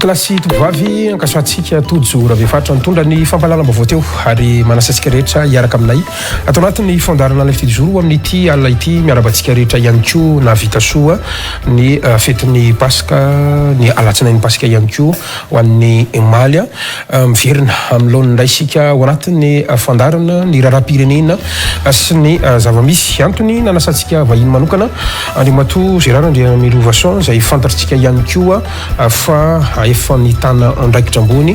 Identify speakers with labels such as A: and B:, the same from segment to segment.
A: Klasy tovavy ankasoatsika todijora vehifatra nitondra ny fampalalamba voateo ary manasantsika rehetra hiaraka aminay atao anatin'ny fandarana ilay fitidijoro amin'ity alina ity miarabantsika rehetra ihany koa na vita soa ny fetin'ny Paska ny alatsinain'ny Paska ihany koa ho an'ny Malia miverina amin'lohan'ny indray isika ao anatin'ny fandarana ny raharam-pirenena sy ny zava-misy antony nanasantsika vahiny manokana Andriamatoa Gérard Andriamirovason izay fantatritsika ihany koa fa efa nitana andraikitra ambony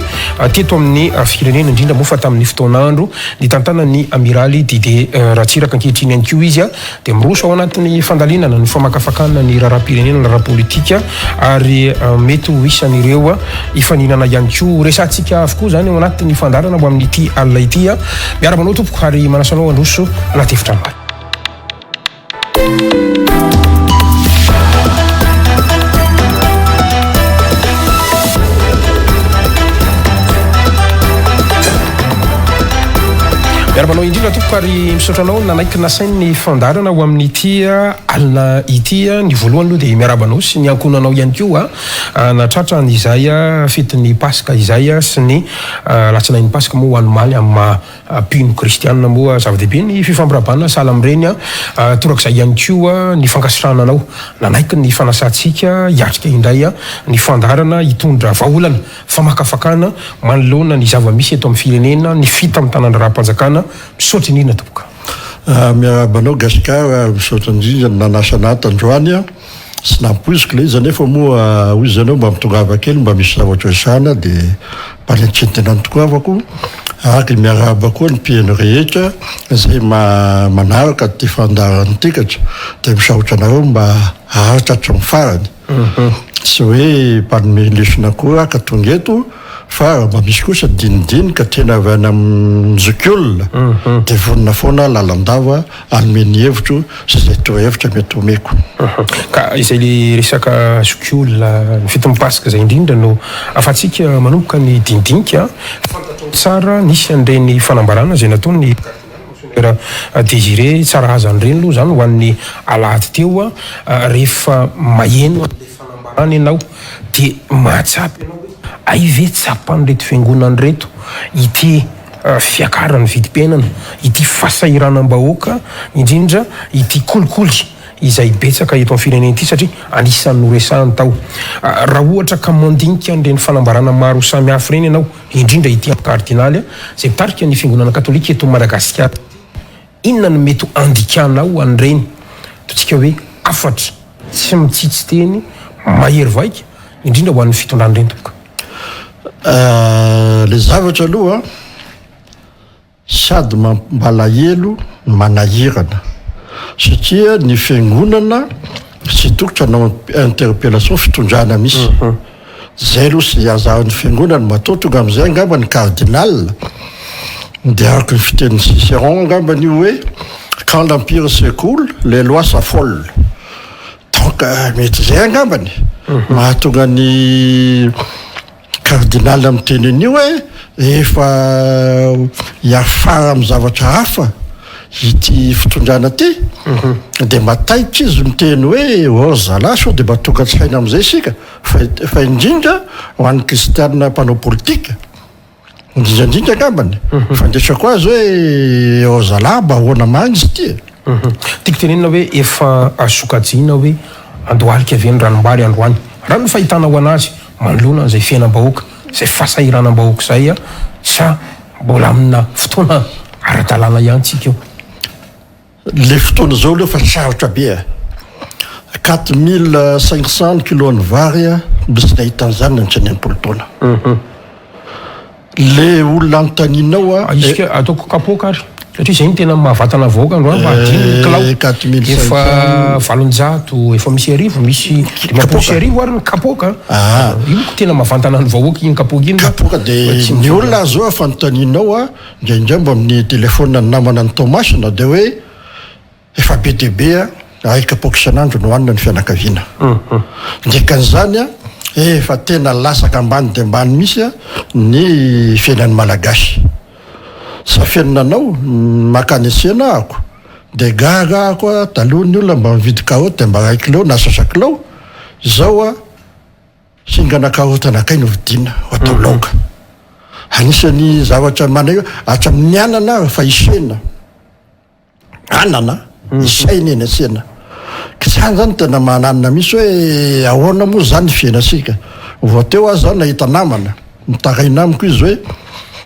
A: teto amin'ny firenena indrindra moa fa tamin'ny fotoanandro ny tantanan'ny amiraly Didier Ratsiraka ankehitriny ihany koa izy dia miroso ao anatin'ny fandalinana ny famakafakana ny raharam-pirenena ny raha-politika ary mety ho isan'ireo ifaninana ihany koa resantsika avokoa zany ao anatin'ny fandarana mo amin'ity alina ity miara-manao tompoko ary manasanao androso anaty efitra mary. Miara-manao indrindra tompoko ary misaotranao nanaiky nasain'ny fandarana ho amin'ity alina ity ny voalohany aloha dia miarabanao sy ny ankonanao ihany koa natratra n'izay fetin'ny Paska izay sy ny latsinain'ny Paska moa ho an'ny Maly amin'ny mpino kristianina moa zava-dehibe ny fifampiarabana sahala amin'ireny torak'izay ihany koa ny fankasirananao nanaiky ny fanasantsika hiatrika indray ny fandarana hitondra vahaolana famakafakana manoloana ny zava-misy eto amin'ny firenena ny fita amin'ny tanàna raha-mpanjakana misaotra indrindra tomboka.
B: Miarabanao Gaspard misaotra indrindra nanasa naty androany sy nampoiziko le izy nefa moa hoy izy anao mba mitongava kely mba misy zavatra oesana dia mpanentsentena tokoa avako araka miaraba koa ny mpieno rehetra izay manaraka ty fandarany tikatra dia misaotra anareo mba aharitra hatramin'ny farany sy hoe mpanome lesona koa ka tonga eto fa mba misy kosa dinidinika tena avy any amin'ny zokiolona dia vonina foana lalandava anomeny hevitro sy izay torohevitra mety omeko.
A: Ka izay le resaka zokiolona ny fetin'ny Paska izay indrindra no afatsika manomboka ny dinidinika fantatro tsara nisy an'ireny fanambarana izay nataony Désiré tsara hazan'ireny aloha zany ho an'ny alahady teo rehefa maheno an'ilay fanambarana ianao dia mahatsapy ianao aive tsapan'reto fiangonana reto ity fiakarany vidim-piainana ity fasahiranam-bahoaka indrindra ity kolikoly izay betsaka eto amin'ny firenena ity satria anisan'ny noresahany tao raha ohatra ka mandinika an'ireny fanambarana maro samihafa ireny ianao indrindra ity amin'ny kardinaly izay mitarika ny fiangonana katolika eto Madagasikara inona no mety andikanao an'ireny totsika hoe afatra tsy mitsitsy teny mahery vaika indrindra ho an'ny fitondran'ireny tomboka.
B: Le zavatra aloha sady malahelo manahirana satria ny fiangonana sy tokotra hanao interpellation fitondrana misy zay aloha sy azahan'ny fiangonana matao tonga amin'izay angamba ny cardinal dia araka ny fitenin'ny Cicéron angamba ny hoe quand l'empire s'écoule les lois s'affolent donc mety zay angambany mahatonga ny cardinal amin'ny tenen'io hoe efa hiafara amin'ny zavatra hafa ity fitondrana ty dia mataitra izy miteny hoe zala sao dia mahatonga tsy haina amin'izay isika fa indrindra ho an'ny kristianina mpanao politika indrindraindrindra angambany fandresako azy hoe zala mba ahoana mamy izy ty
A: tiako tenenina hoe efa azokajiana hoe andohalika avy ny ranombaly androany raha ny fahitana ho anazy manoloana izay fiainam-bahoaka izay fasahiranam-bahoaka izay sa mbola amina fotoana ara-dalàna ihany tsika eo.
B: Le fotoana zao aloha fa sarotra be 4500 kilo ny vary misy nahita an'izany nantsany ampolo taona le olona anotaninao
A: isika ataoko kapoka ary satria izay ny tena mahavatana vahoaka androany mba adiny kilao efa 700 efa misy arivo misy 50 arivo ary ny kapoka io tena mahavantana ny vahoaka iny kapoka iny
B: kapoka dia ny olona zao afanotaninao indraindray mba amin'ny telefona ny namana ny Tomasina dia hoe efa be dia be ay kapoka isan'andro no hanina ny fianakaviana ndikan'izany efa tena lasaka ambany dia ambany misy ny fiainan'ny malagasy sa fiainanao makany asiana ako dia gaga ako taloha ny olona mba mividy kaoty dia mba 1 kilao na 6 kilao zao singanakaotanakay no vidina atao laoka anisany zavatra manay hatramin'ny anana fa isena anana isaina eny asena ka zany zany tena mananina misy hoe ahoana moa zany fiainasika vao teo azy zao nahita namana mitaraina amiko izy hoe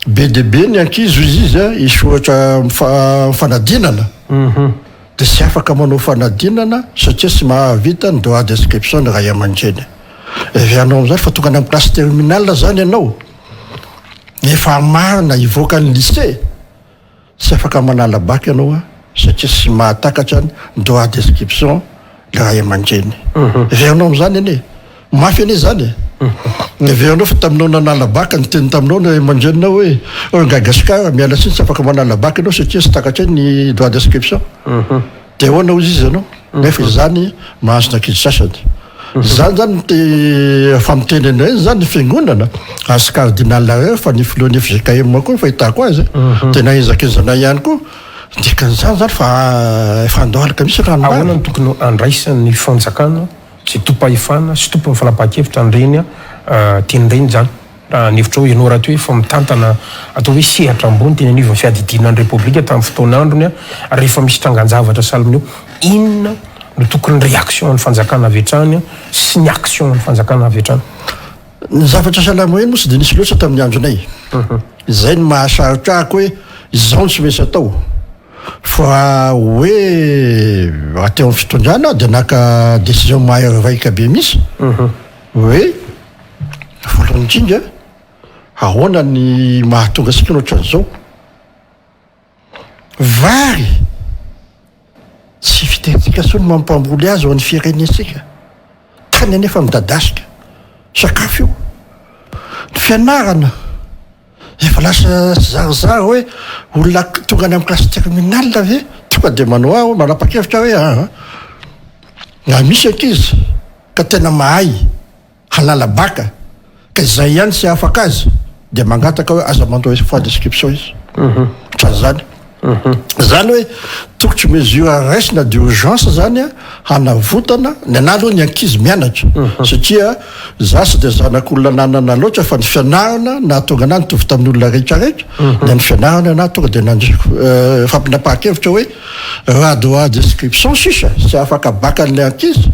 B: be de be ny ankizy izy a isy ohatra mifanadinana de sy afaka manao fanadinana satria sy mahavita ny droit d'inscription ny ray aman-dreny anao am'zany fa tokana amin'ny classe terminale zany ianao efa marina ivoaka ny lycée sy afaka manala bac ianao a satria sy mahatakatra ny droit d'inscription le ray aman-dreny anao am'zany ane mafy ane zany anao fa taminao nanala bac ny teny taminao ny aman-drenynao hoe Madagasikara miala siny tsy afaka manala bac ianao satria sy takatra ny droit d'inscription de ahoana ozy izy anao nefa izany mahazo nakizy sasany zany zany te famiteny eny zany ny fiangonana asy cardinal fa ny filohan'ny FGKM koa fahitako azy tena ezakenzana ihany koa dikan'izany zany fa fandohalaka misy raha
A: ahoana ny tokony andraisan'ny fanjakana sy topahefana sy tompo ny fanapahan-kevitra anyreny tiany reny zany raha nihevitra hoe ianao raha to hoe fa mitantana atao hoe sehatra ambony teny anivon'ny fiadidinan'ny repoblika tamin'ny fotoan'androny a rehefa misy trangan-javatra salineo inona no tokony réaction ny fanjakana avetrany sy ny action ny fanjakana avetrany
B: ny zavatra salamo eny moa sy de nisy loatra tamin'ny andronay izay ny mahasarotrako hoe izao ny tsy maintsy atao fa hoe ateo amin'ny fitondrana de naka décision maherevaika be misy hoe voalohany indrindra ahoana ny mahatonga asika nohatran'izao vary tsy fitehtsika so ny mampamboly azy ho an'ny firenensika tany anefa midadasika sakafo io ny fianarana efa lasa zarazara hoe olona tonga any amin'ny classe terminale ave tonga de manao aho manapa-kevitra hoe misy ankizy ka tena mahay halala baka ka izay ihany sy afaka azy de mangataka hoe aza mandao fois description izy tra zany zany hoe tokotry mesure raisina de urgence zany a hanavotana ny ana aloha ny ankizy mianatra satria za sy de zanak'olona nanana loatra fa ny fianarana na tonga ana nitovy tamin'ny olona rehetrarehetra na ny fianarana na tonga de nandriko fampinapahan-kevitra hoe raha droit d'inscription sisa sy afaka baka an'le ankizy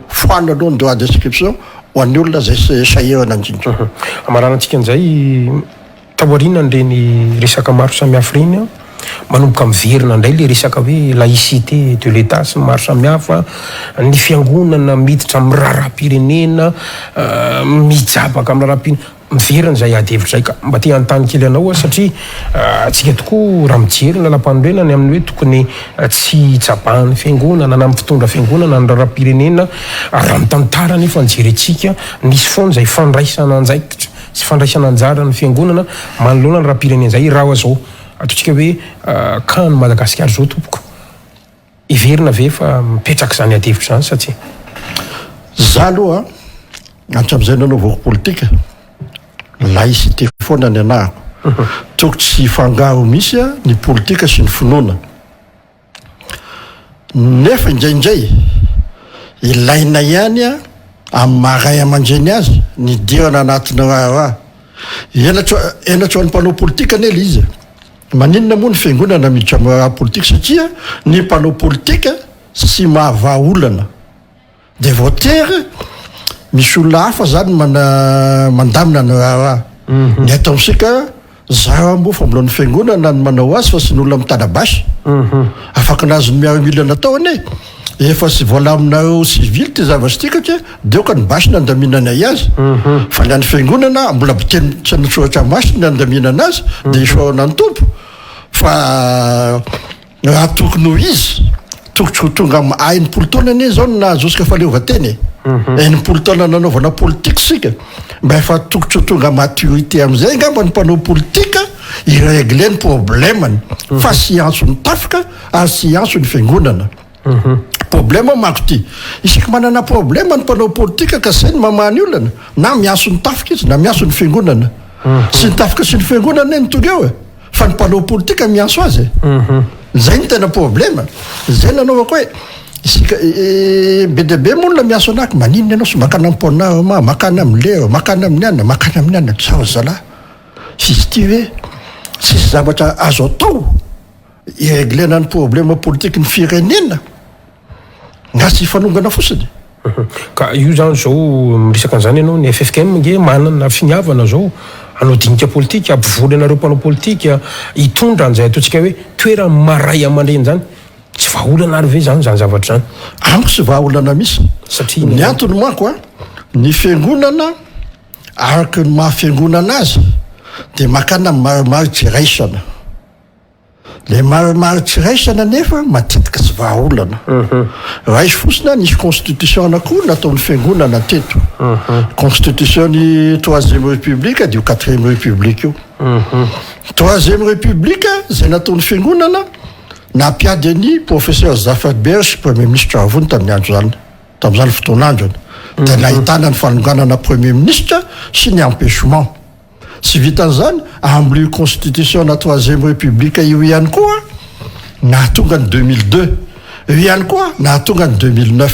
B: foana aloha ny droit d'inscription ho an'ny olona zay sahirana indrindra
A: amaranantsika an'izay taoriana nyreny resaka maro samihafa reny manomboka miverina indray le resaka hoe laïcité de l'état sy maro samihafa ny fiangonana miditra amin'ny raharam-pirenena mijabaka amin'ny raharam-pirenena miverina zay ady hevitra zay ka mba te hanontany kely anao satria atsika tokoa raha mijery ny lam-panorenany amin'ny hoe tokony tsy jabahan'ny fiangonana na amin'ny fitondra fiangonana ny raharam-pirenena raha mitantara nefa nijery antsika nisy foana zay fandraisana anjaikitra sy fandraisana anjara ny fiangonana manoloana ny raharam-pirenena zay raha zao ataontsika hoe kany Madagasikara zao tompoko iverina ve fa mipetraka zany ady hevitra zany satria
B: za aloha antram'izay nanaovako politika laïcité foana ny anahako toko tsy fangaro misy ny politika sy ny finoana nefa indraindray ilaina ihany amin'ny maharay aman-dreny azy ny dirana anatin'ny raha enatra ho an'ny mpanao politika ane le izy maninona moa ny fiangonana miditra amin'ny raha politika satria ny mpanao politika sy mahava olana de voatery misy olona hafa zany mandamina ny raha ny atao amsika zara mbo fambolon'ny fiangonana ny manao azy fa sy ny olona mitanabasy afaka nazy ny miaramilana atao ane efa sy voala aminareo civil ty zavasitikatra de oka ny basy ny andaminana azy fa ny an'ny fiangonana mbola biteny tsy natsoratra masy ny andaminana azy de isoana ny tompo fa raha tokony ho izy tokotry ho tonga amin'ny ainy-polo taona ane zao na josika faleovateny eny-polo taona nanaovana politika sika mba efa tokotry ho tonga maturité am'izay ngamba ny mpanao politika iregle ny problemany fa sy antso ny tafika ary sy antso ny fiangonana problème manko ty isika manana problème ny mpanao politika ka zay ny mamany olana na miaso ny tafika izy na miaso ny fiangonana sy ny tafika sy ny fiangonana eny tonga eo fa ny mpanao politika miaso azy zay ny tena problème zay nanaovako hoe isika be de be molona miasa anaky maninona ianao sy makana amponao ma makana am'le makana amin'ny ana makana amin'ny ana sao zalahy sisy ty hoe sisy zavatra azo atao ireglena ny problème politique ny firenena ngasy ifanongana fotsiny.
A: Ka io zany zao miresaka an'izany ianao ny FFKM nge manana finiavana zao anao dinika politika ampivory anareo mpanao politika hitondra an'izay ataontsika hoe toerany maray aman-dreny zany tsy vahaolana ary ve zany zavatra zany
B: amiko sy vahaolana misy
A: satria
B: ny antony manko a ny fiangonana araky ny mahafiangonana azy de makana maromaro tsiraisana le maromaro tsiraisana nefa matetika tsy vahaolana raha izy fosina nisy constitution anakory nataon'ny fiangonana teto constitution ny 3e république dio 4e république io 3e république zay nataon'ny fiangonana nampiady ny professeur Zafertberg premier ministre avony tamin'ny andro zany tamin'izany fotoan'andro de nahitana ny fanonganana premier ministre sy ny empêchement sy vitan'izany am'le constitution na 3e république io ihany koa nahatonga ny 2002 io ihany koa nahatonga ny 2009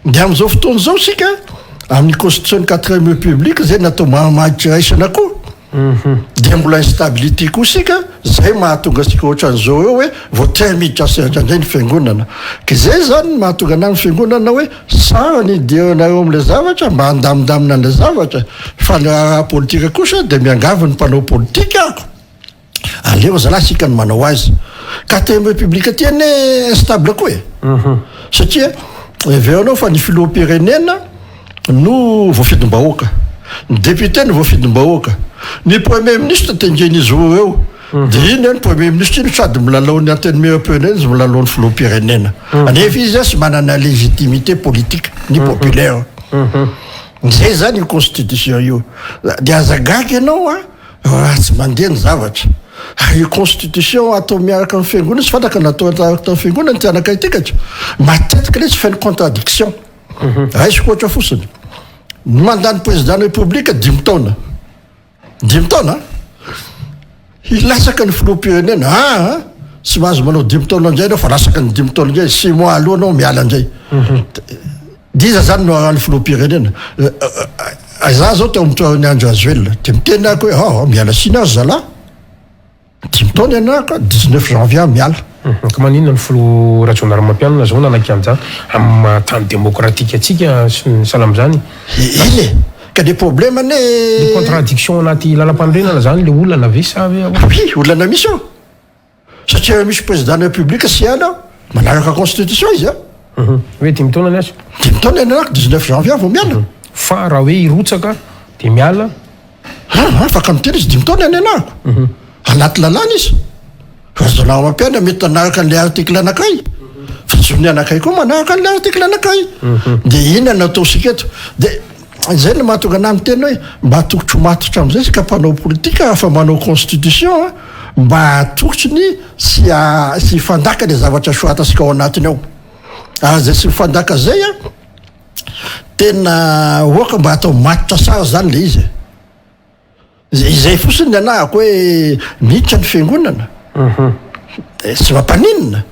B: de am'izao fotoana zao sika amin'ny constitution 4e république zay natao mahamahatsiraisana koa de mbola instabilité koa sika zay mahatonga sika ohatran'izao eo hoe voatery miditra seratra indray ny fiangonana ke zay zany mahatonga anazy ny fiangonana hoe sara ny idéonareo am'le zavatra mba handamindamina an'le zavatra fa ny raha politika kosa de miangavy ny mpanao politika aleo zalahy sika ny manao azy 4e république ty ane instable koa satria everanao fa ny filoham-pirenena no voafidim-bahoaka ny député ny voafidim-bahoaka ny premier ministre tendren'izy roa eo de iny ny premier ministre iny sady milalao ny antenne européenne izy milalao ny filoham-pirenena anefa izy sy manana légitimité politique ny populaire zay zany io constitution io de azagaky ianao a raha tsy mandeha ny zavatra io constitution atao miaraka amin'ny fiangonana sy fantaka natao tao fiangonana ty anakay tikatra matetika le tsy feny contradiction raha izy koatra fotsiny ny mandany président de république 10 taona 10 taona ilasaka ny filoham-pirenena sy mahazo manao 10 taona indray anao fa lasaka ny 10 taona indray 6 mois aloha anao miala indray diza zany no arahany filoham-pirenena za zao teo amitoany andro azoelona de mitenako hoe miala sina azy zalahy 10 taona ianaka 19 janvier miala
A: ka maninona ny filo ratsonary-mampianana zao nanaky an'izany amin'ny mahatany démocratique atsika salam zany
B: iny ka de problème ane
A: ny contradiction anaty lalam-pandrenana zany le olana ve sa ve
B: oui olana misy ao satria misy président de la république sy ala manaraka constitution izy
A: hoe 10 taona ny azy
B: 10 taona ianaka 19 janvier vao miala
A: fa raha hoe irotsaka de miala
B: afaka miteny izy 10 taona ny anako anaty lalàna izy fazonao mampiana mety manaraka an'le article anakay fa zony anakay koa manaraka an'le article anakay de iny natao sika eto de zay no mahatonga ana miteny hoe mba atokotry matotra am'izay sika mpanao politika raha fa manao constitution mba atokotriny sy fandaka le zavatra soatasika ao anatiny ao zay sy mifandaka zay tena oaka mba atao matotra sara zany le izy izay fosiny ny anahako hoe miditra ny fiangonana sy mampaninina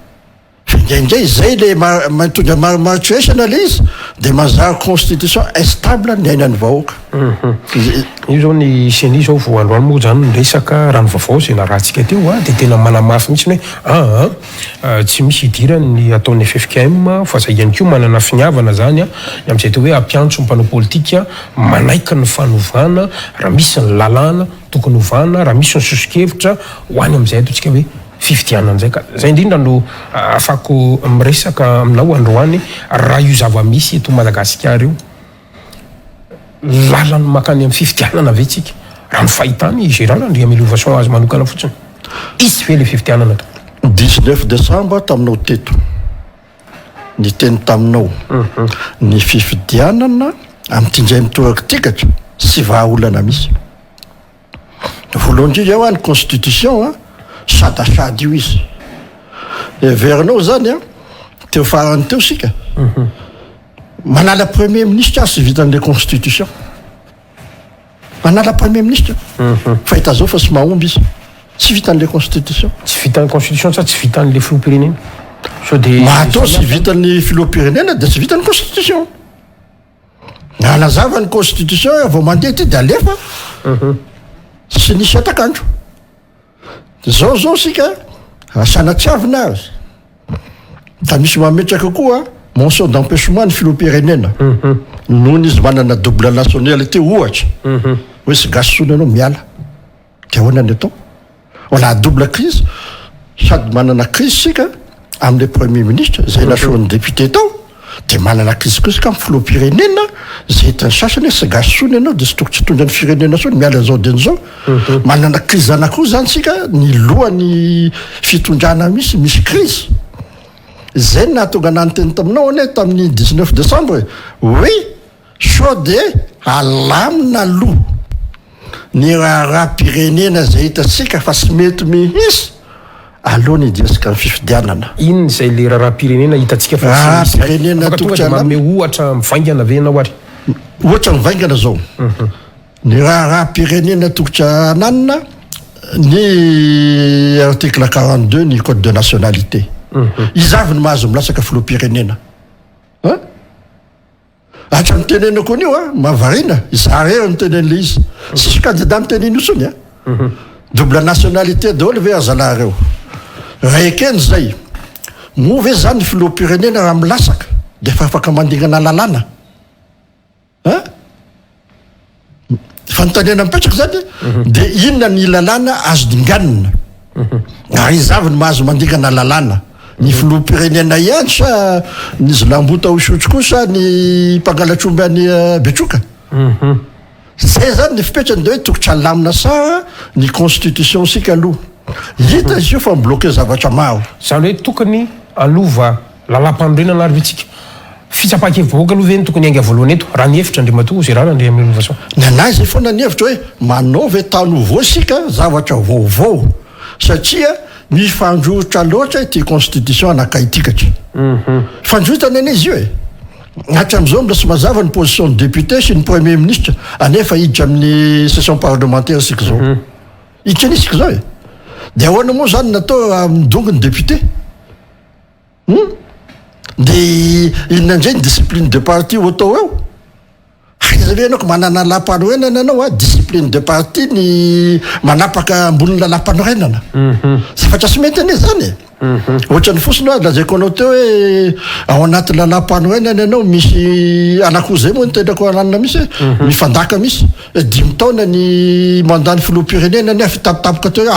B: indraindray zay le mitondra marotsiraisana le izy de mazary constitution instable ny ainany vahoaka
A: io zao ny seni zao voandroany moa zany resaka rano vaovao zay narahantsika teo de tena manamafy mihitsy hoe tsy misy idirany ny ataon'ny FFKM fa zay ihany koa manana finiavana zany am'izay teo hoe ampiantso mpanao politika manaiky ny fanovana raha misy ny lalàna tokony ovana raha misy ny sosokevitra ho any am'izay ataontsika hoe fifidianan'izay ka zay indrindra no afako miresaka aminao androany raha io zava-misy eto Madagasikara io lalany makany amin'ny fifidianana ve tsika raha ny fahitany gérant andriamelovation azy manokana fotsiny izy ve le fifidianana to
B: 19 décembre taminao teto ny teny taminao ny fifidianana am'tindray mitoraka tikatra sy vahaolana misy voalohany indrindra ao ny constitution sadasady io izy verinao zany teo farany teo sika manala premier ministre sy vitan'le constitution manala premier ministre fahita zao fa sy mahomby izy tsy vitan'le constitution
A: tsy vitan'ny constitution sa tsy vitan'le filoham-pirenena so de
B: mahatao sy vitan'ny filoham-pirenena dia tsy vitan'ny constitution nalazava ny constitution vao mandeha ty de alefa sy nisy atakandro zao sika asanatsiavina azy da misy mametraka koa mention d'empêchement ny filoham-pirenena nohony izy manana double nationalité ohatra hoe sy gasy anao miala de ahoana ny atao voilà double crise sady manana crise sika amin'le premier ministre zay nasoan'ny député tao de manana crise koa sika amin'ny filoham-pirenena zay hitany sasany hoe sy gasy anao de sy toko tsy tondra ny firenena sony miala zao de nzao manana crise anankiroa zany sika ny lohany fitondrana misy crise zay nahatonga nanonteny taminao ane tamin'ny 19 décembre oui sao de alamina aloha ny raha-pirenena zay hitatsika fa sy mety mihisy aloha ny diasika ny fifidianana
A: iny zay le raha-pirenena hitatsika
B: raha-pirenena
A: tokotramame ohatra mivaingana vena oary
B: ohatra mivaingana zao ny raha-pirenena tokotra ananina ny article 42 ny code de nationalité izavy ny mahazo milasaka filoham-pirenena atra mitenena koa anio mavarina izarera mitenen'le izy sisy candidat mitenena io sony double nationalité daholo ve azalareo raekeny zay move zany filoham-pirenena raha milasaka de fa afaka mandignana lalàna fanontanena mipetraka zany de inona ny lalàna azo dinganina ary izavy ny mahazo mandignana lalàna ny filoham-pirenena ihany sa ny zolambota osotry kosa ny mpangalatromby any betroka zay zany ny fipetrany de hoe tokotra lamina sara ny constitution sika aloha hita izy io fa mibloke zavatra maro
A: zany hoe tokony alova lalam-panorenana ary vetsika fitsapakevy-bahoaka aloha ve ny tokony ainga voalohany eto raha ny hevitra andriamatoa zay raha andre amin'ny innovation
B: nanazy foana ny hevitra hoe manaova tanovo sika zavatra vaovao satria misy fandrohitra loatra ty constitution anakaitikatra fandrohitany ane izy io hatram'izao mbola sy mazava ny position de député sy ny premier ministre anefa hiditra amin'ny session parlementaire sika zao hiditra anisika zao de ahoana moa zany natao amidongo ny député de inona ndray ny discipline de parti ho atao eo izy ve anao ko manana lalam-panorenana anao discipline de parti ny manapaka amboniny lalam-panorenana zafatra sy mety ane zany ohatrany fosiny lazaiko anao teo hoe ao anaty lalam-panorenana ianao misy anakoa zay moa nitendrako ananina misy mifandaka misy 5 taona ny mandany filoham-pirenena nefa fitapitapoka teo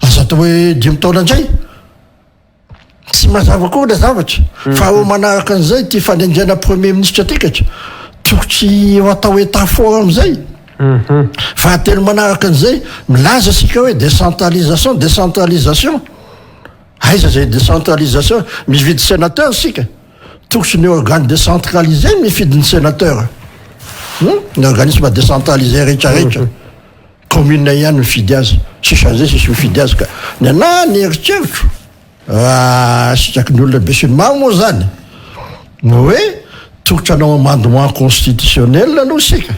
B: aza atao hoe 5 taona indray tsy mazava koa la zavatra fa o manaraka an'izay ty fanendrena premier ministre tikatra tokotry ho atao hoe tafort am'izay fahatelo manaraka an'izay milaza sika hoe décentralisation aiza zay décentralisation mividy sénateur sika tokotry ny organe décentralisé mifidiny sénateur ny organisme décentralisé rehetrarehetra commune ihany mifidy azy sisa an'izay sisy mifidy azy ka ny ana ny eritrevitro sitraky ny olona be sy ny maro moa zany hoe tokotra anao amandement constitutionnel aloha sika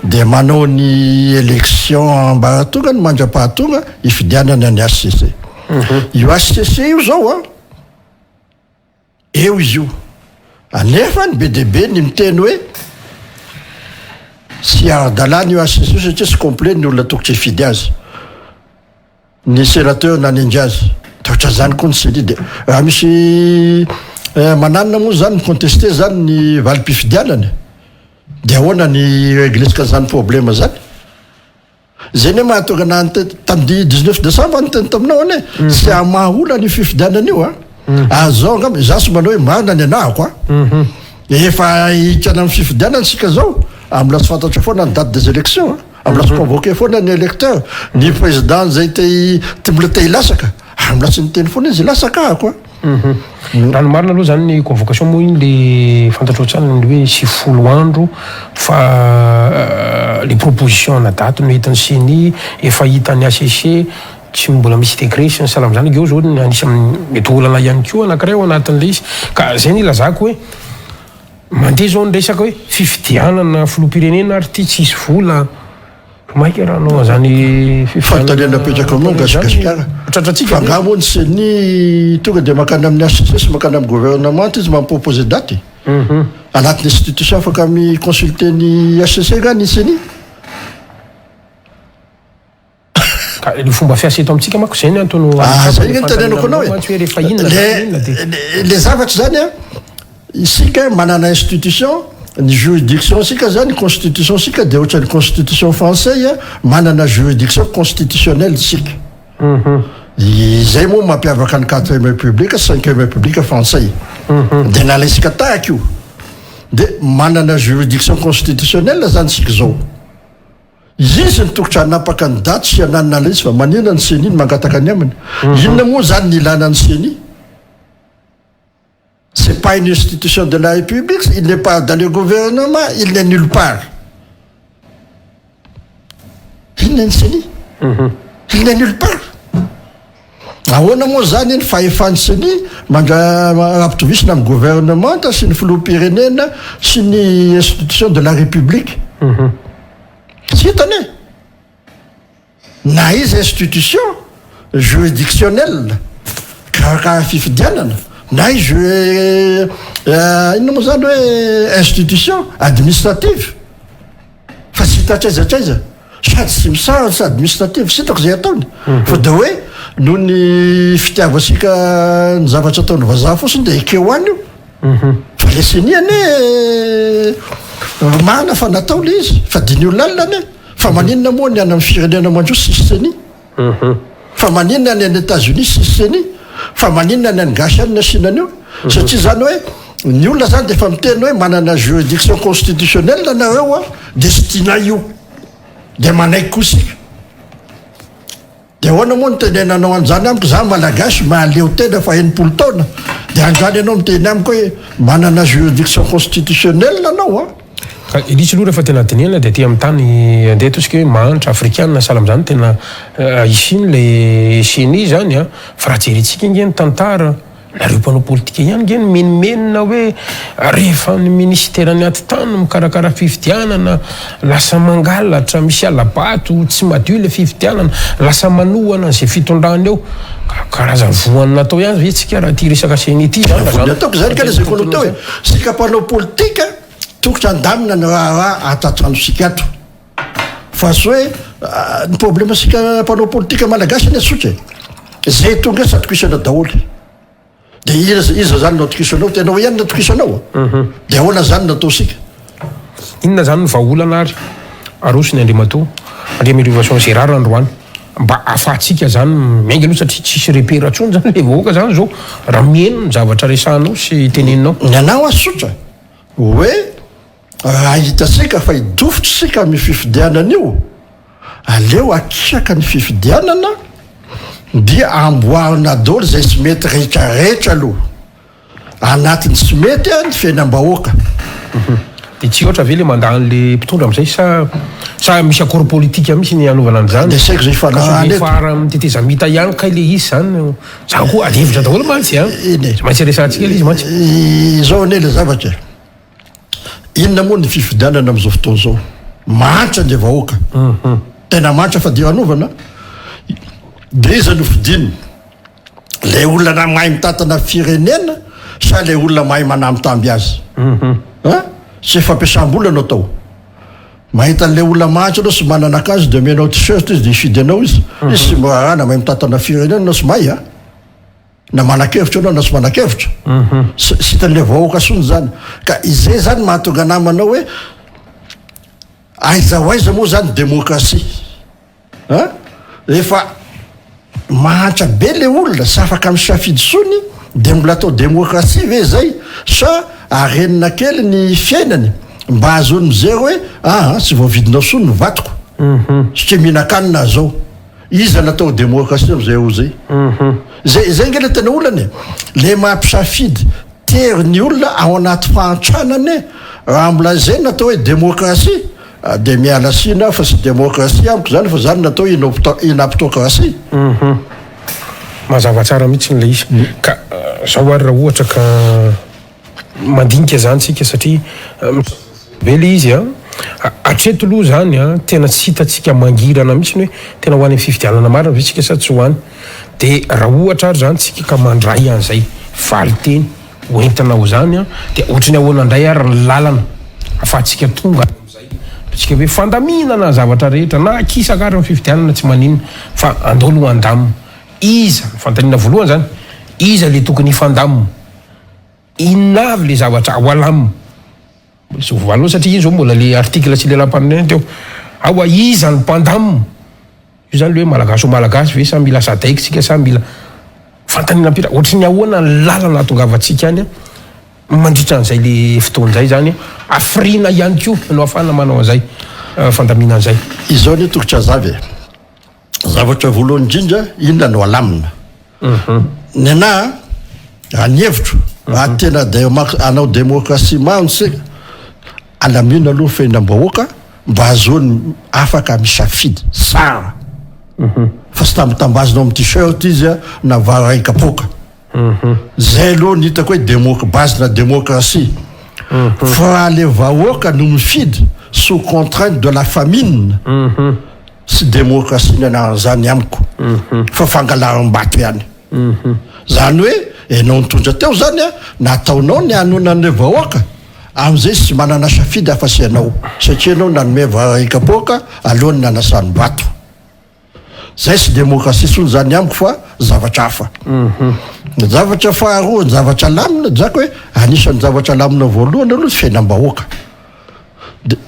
B: de manao ny élection ambaratonga ny mandra-pahatonga ifidianany any HCC io HCC io zao eo izy io anefa ny BDB ny miteny hoe sy ara-dalàna io HCC io satria sy complet ny olona tokotry ifidy azy ny sénateur nanendry azy taotra zany koa ny seli de raha misy mananina moa zany contesté zany ny valim-pifidianany de ahoana ny reglesika zany problème zany zay ne mahatonga nany tamin'ny 19 décembre nyteny taminao ane sy amaola ny fifidianana io azao angamba za sy manao hoe marina ny anahako efa hitrana amin'ny fifidianana sika zao am'la sy fantatra foana ny date des élections am'la sy convoqué foana ny électeur ny président zay ty mbola te hilasaka am'la sy niteny foana izy lasaka ako
A: rano marina aloha zany ny convocation moa iny le fantatro tsara ny hoe sy 10 andro fa les propositions na date no hitany syny efa hitany ACC tsy mbola misy décret sy ny salama zany eo zao anisy mety olana ihany koa anankiray ao anatin'le izy ka zay ny ilazako hoe mandeha zao ny resaka hoe fifidianana filoham-pirenena ary ty tsisy vola maika rahanao zany
B: fantaniana apetraka aminao gasikasikara
A: tratratsika
B: fangamo ny seni tonga dia makany amin'ny ACC makany amin'ny gouvernement izy mampropose daty anatin'ny institution afaka miconsulte ny ACC gany ny seni
A: le fomba fiasa eto amitsika manko zay ny antony
B: zay ny tanenako anao le zavatra zany a isika manana institution ny juridiction sika zany constitution sika dia ohatrany constitution français manana juridiction constitutionnelle sika zay moa mampiavaka ny 4e république 5e république français dia nalaisika tahaka io dia manana juridiction constitutionnelle zany sika zao izy ny tokotra hanapaka ny daty sy hananina la izy fa manina ny seni ny mangataka ny aminy inona moa zany ny ilana ny seni c'est pas une institution de la République, il n'est pas dans le gouvernement, il n'est nulle part. Il n'est nulle part. Ahoana moa zany ny fahefany seni rapitovisina amin'ny gouvernement sy ny filoham-pirenena sy ny institution de la République. Sy hitany na izy institution juridictionnelle karakara fifidianana na izy inona moa zany hoe institution administrative fa sy hitatrazaitraiza sady sy misarotra administrative sy hitako zay ataony fa de hoe noho ny fitiavasika ny zavatra ataony vazaha fosiny dia ekeo any io fa le seniany mana fa natao le izy fa diny olo lalina fa maninona moa ny any amin'ny firenena mandro sisy seni fa maninona any any États-Unis sisy seni fa maninona ny any gasy any nasinany io satria zany hoe ny olona zany dia efa miteny hoe manana juridiction constitutionnelle nareo destina io dia manaiky kosika dia ahoana moa ny tenenanao an'izany amiko za malagasy mahaleo tena fa 80 taona dia an'izany ianao miteny amiko hoe manana juridiction constitutionnelle anao
A: ilisy aloha rehefa tena tenena dia ty amin'ny tany andeha tosika hoe mahanitra africaine sahala amin'izany tena isiny le seni zany fa raha jerentsika ingeny tantara nareo mpanao politika ihany ngeny menimenina hoe rehefa ny ministèrany atitany mikarakara fifidianana lasa mangalatra misy alabato tsy madio le fifidianana lasa manohana zay fitondrany eo karazany voany natao ihany ve tsika raha ty resaka seni ty zany
B: ataoko zany ka le zay kono teo hoe sika mpanao politika tokotra andamina ny raha atatrano sikato fa sy hoe ny problème sika mpanao politika malagasy ny atsotra zay tonga satokisana daholo dia iza zany natokisanao tenao ihany natokisanao dia ahoana zany natao sika
A: inona zany ny vahaolana ary arosiny andriamatoa andriamirivation gérard androany mba ahafahantsika zany miainga aloha satria tsisy repera tsony zany le vahoaka zany zao raha mieno ny zavatra resahanao sy teneninao
B: ny anao asotra hoe raha hitasika fa hidofotra sika amin'ny fifidianana io aleo akisaka ny fifidianana dia amboarina daholo zay sy mety rehetrarehetra aloha anatiny sy mety ny fiainam-bahoaka
A: dia tsy ohatra ve le mandany le mpitondra amin'izay sa misy accord politique misy ny anovana an'izany
B: dia saiko zay
A: fara miteteza mita ihany kay le izy zany zany koa alevitra daholo mantsy maintsy resantsika le izy mantsy
B: izao ane le zavatra inona moa ny fifidianana amin'izao fotoana zao mantra ny vahoaka tena mantra fa dia anovana dia iza nofidiny le olona mahay mitatana firenena sa le olona mahay manamitamby azy sy fampiasam-bolana atao mahita le olona mahantra anao sy manana akazy dia menao t-shirt izy dia ifidy anao izy izy sy marana mahay mitatana firenena anao sy mahay na manakevitra anao na sy manakevitra sy hitan'le vahoaka sony zany ka izay zany mahatonga namanao hoe aiza ho aiza moa zany démocratie rehefa mahantra be le olona sy afaka misafidy sony dia mbola atao démocratie ve zay sa arenina kely ny fiainany mba azony mizery hoe sy voavidinao sony ny vatoko satria mihinakanina zao iza natao démocratie am'izay o zay zay ngena tena olana le mampisafidy tery ny olona ao anaty fahantranany raha mbola zay natao hoe démocratie dia miala sina fa sy démocratie amiko zany fa zany natao inapitocratie
A: mazava tsara mihitsy ny le izy ka zao ary raha ohatra ka mandinika zany sika satria be le izy Atreto aloha zany a tena tsy hitatsika mangirana mihitsy hoe tena ho any fifidianana marina ve tsika sa tsy ho any de raha ohatra ary zany tsika ka mandray an'izay valy teny hoentana ho zany a de ohatrany ahoana indray ary lalana afahantsika tonga am'izay tsika hoe fandaminana zavatra rehetra na akisaka ary fifidianana tsy maninona fa andolo andamina iza fantaniana voalohany zany iza le tokony hifandamina inona avy le zavatra ho alamina voalohany satria iny zao mbola le article sy le lampanireny teo aoa iza ny mpandamina io zany le hoe malagasy ho malagasy ve sa mila sadaiky sika sa mila fantanina pitra ohatrany ahoana ny lalana atongavantsika any a mandritra an'izay le fotoan'izay zany afrina ihany koa no afana manao an'izay fandamina an'izay
B: izao ny tokotra zavy zavatra voalohany indrindra inona no alamina ny anahy anyhevitro tena anao demokrasia mantsika alamina aloha fiainam-bahoaka mba azony afaka misafidy sara fa sy tambitambazinao amin'ny t-shirt izy a na varaikapoka zay aloha ny hitako hoe bazina démocratie fa le vahoaka no mifidy sous contrainte de la famine sy démocratie ny anaran'izany amiko fa fangalaram-bato ihany zany hoe enao nitondra teo zany a nataonao ny anonan'le vahoaka am'izay sy manana safidy afasianao satria anao nanome varaikapoka alohany nanasany-bato zay sy démocratie sony zany amiko fa zavatra hafa zavatra faharoa ny zavatra lamina zako hoe anisan'ny zavatra lamina voalohany aloha sy fiainam-bahoaka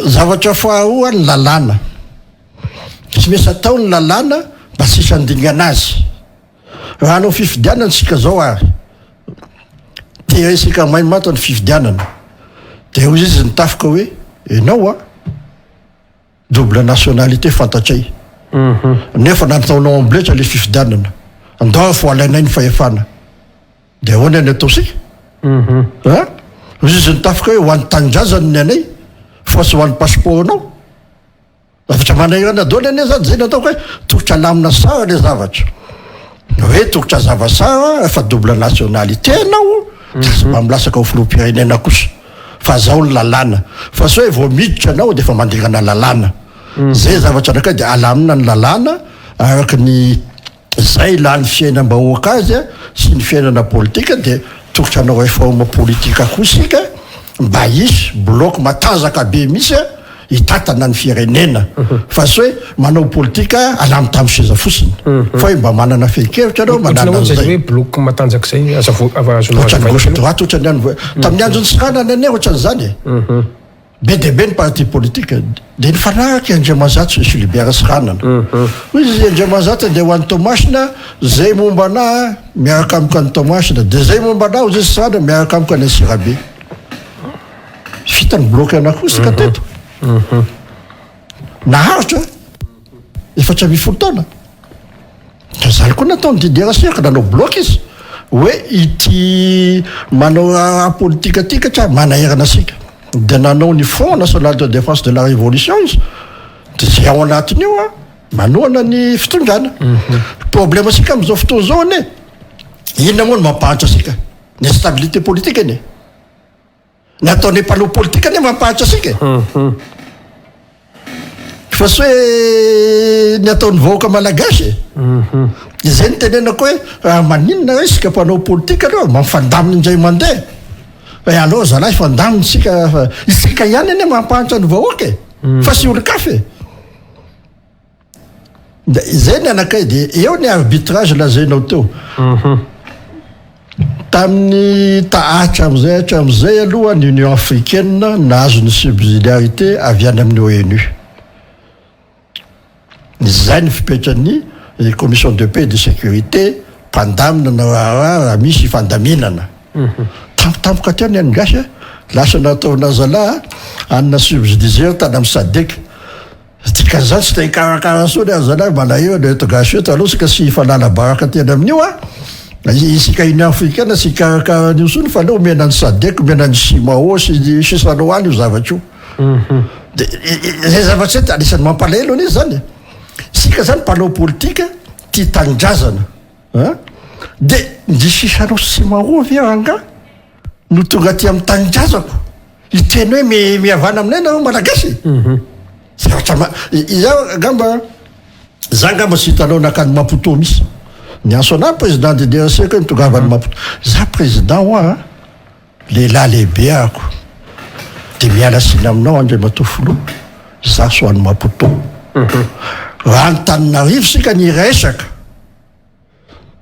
B: zavatra faharoa ny lalàna sy mesy atao ny lalàna mba sisy andingana azy raha anao fifidianana sika zao ary te isika mainy mato ny fifidianana de ozy izy nitafoka hoe enao a double nationalité fantatsay nefa nataonao ambletra le fifidianana andao fo alainay ny fahefana de ahoana ny atao sika ozy izy nitafoka hoe ho an'ny tanindrazany ny anay fa sy ho an'ny passeport anao zavatra manahirana daoly ane zany zay nataoko hoe tokotra lamina sara le zavatra hoe tokotra zavasara fa double nationalité anao de sy mba milasaka ho filoham-pirenena kosa fa zao ny lalàna fa sy hoe vao miditra anao de fa mandirana lalàna zay zavatra anakay de alamina ny lalàna araky ny zay la ny fiainam-bahoaka azy a sy ny fiainana politika de tokotra anao réforme politika koa sika mba isy bloc matanjaka be misy a hitatana ny firenena fa sy hoe manao politika alamy tamy seza fotsiny fa mba manana feikevitra anao manana
A: an'izay hoe bloc matanjaka zay
B: ohatrany gauche droite ohatrany any tamin'ny andro ny siranany ane ohatrany zany be de be ny parti politique de ny fanaraky Andriamazato sy Philibert Siranana izy Andriamazato de ho an'ny Tomasina zay momba ana miaraka amiko an'ny Tomasina de zay momba ana ho zay Siranana miaraka amiko any Sirabe fitany bloc anakosika teto naharitra efatra amby folo taona ka zany koa nataony Didier Rassier nanao bloc izy hoe ity manao politika atika tra manahirana asika de nanao ny Front National de Défense de la Révolution izy de zay ao anatiny io a manohana ny fitondrana problème asika am'izao fotoana zao ane inona moa no mampahantra asika ny stabilité politique ane nataony mpanoha politika ane mampahantra asika fa sy hoe ny ataon'ny vahoaka malagasy izay ny tenenako hoe raha maninona hoe isika mpanao politika aloha mamifandamina indray mandeha aloha zalahy fandamina isika ihany ane mampahantra ny vahoaka fa sy olo-kafe zay ny anakay de eo ny arbitrage lazainao teo tamin'ny hatram'izay aloha ny Union africaine nahazo ny subsidiarité avy any amin'ny ONU zay ny fipetrany commission de paix et de sécurité mpandamina na raha misy fandaminana tampotampoka teo ny anygasy lasa nataona zalahy anina subsidiaire tany amin'ny SADC dikan'izany tsy ta hikarakara sony ary zalahy malaheo neto gasy eto aloha sika sy falala baraka tena amin'io isika Union africaine sy hikarakara an'io sony fa aloha omena ny SADC omena ny CEDEAO sy Sanoaly io zavatra io de zay zavatra ty anisan'ny mampalahelo anizy zany sika zany mpanao politika tia tanindrazana de ndry sisanao sy marovy ranga no tonga ty amin'ny tanindrazako iteny hoe mihavana aminay nareo malagasy izaho gamba za ngamba sy hitanao nakany Maputo misy ny anso ana président de DRC ko mitongavany Maputo za président hoa lehilahy lehibe ako de miala sina aminao andre matofolo za so any Maputo raha Antananarivo sika ny resaka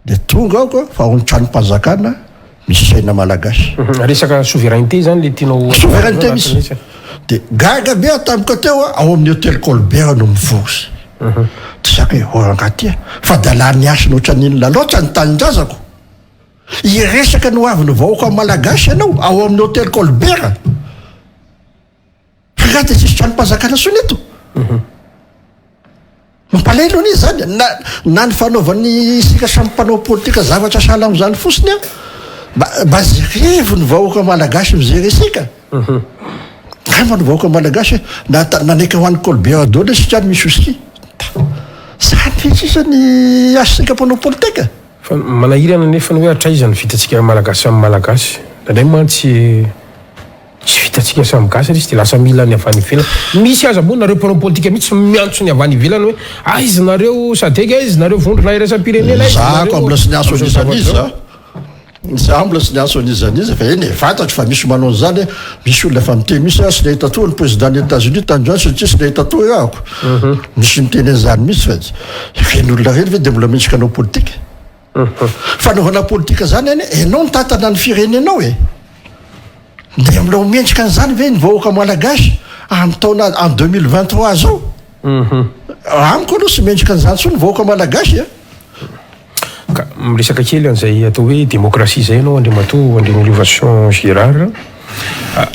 B: de tonga aoko fa ho ny tranom-panjakana misy saina malagasy
A: resaka souveraineté zany le tianao
B: souveraineté misy de gaga be tampoka teo ao amin'ny hôtel Colbert no mivosy tsaka hoe angaty fa dalany asy noatra n'inona loatra ny tanindrazako iresaka no avy no vahoaka malagasy ianao ao amin'ny hôtel Colbert fa de tsisy tranom-panjakana soneto mampalelo n'izy zany na ny fanaovan'ny isika samy mpanao politika zavatra sahala am'izany fotsiny mba zerevo ny vahoaka malagasy mijery isika amba ny vahoaka malagasy nanaiky ho an'ny Colbert dole sitrany misy oski zany fitsisany asitsika mpanao politika
A: fa manahirana nefa ny hoe atraizany vitatsika malagasy samy malagasy nandray mantsy tsy vitatsika samy gasy satria de lasa mila ny avany ivelany misy aza moa nareo mpanao politika mihitsy miantso ny avany ivelany hoe izy nareo sadeka izy nareo vondrona irasam-pirenena
B: zako ambola sy ny aso an'izanizy za mbola sy ny aso an'izanizy fa eny fantatro fa misy manao zany misy olona fa miteny misy sy nahita toa ny président des États-Unis tandroany satria sy nahita toa ahako misy miteny an'izany misy fa eny olona reny ve de mbola mihitsika anao politika fanaovana politika zany eny enao nitatana ny firenenao de mbola omendrika an'izany ve ny vahoaka malagasy amin'ny taona en 2023 zao amiko aloha sy mendrika an'izany so ny vahoaka malagasy
A: ka miresaka kely an'izay atao hoe démocratie zay anao andriamato Andrian'Innovation Gérard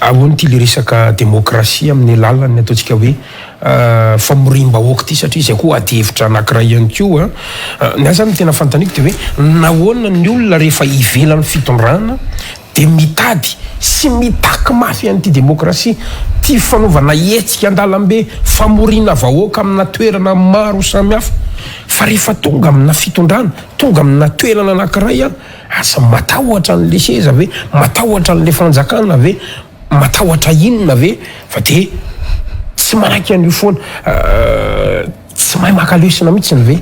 A: ahoany ty le resaka démocratie amin'ny lalany ataontsika hoe famorim-bahoaka ty satria izay koa adihevitra anankiray ihany koa ny azy zany tena fantaniko de hoe nahoana ny olona rehefa ivelan'ny fitondrana de mitady sy mitaky mafy an'ity démocratie ty fanaovana hetsika an-dalambe famorina vahoaka amina toerana maro samihafa fa rehefa tonga amina fitondrana tonga amina toerana anankiray asa matahotra an'le seza ve matahotra an'le fanjakana ve matahotra inona ve fa de tsy manaky an'io foana tsy mahay makalesina mihitsiny ve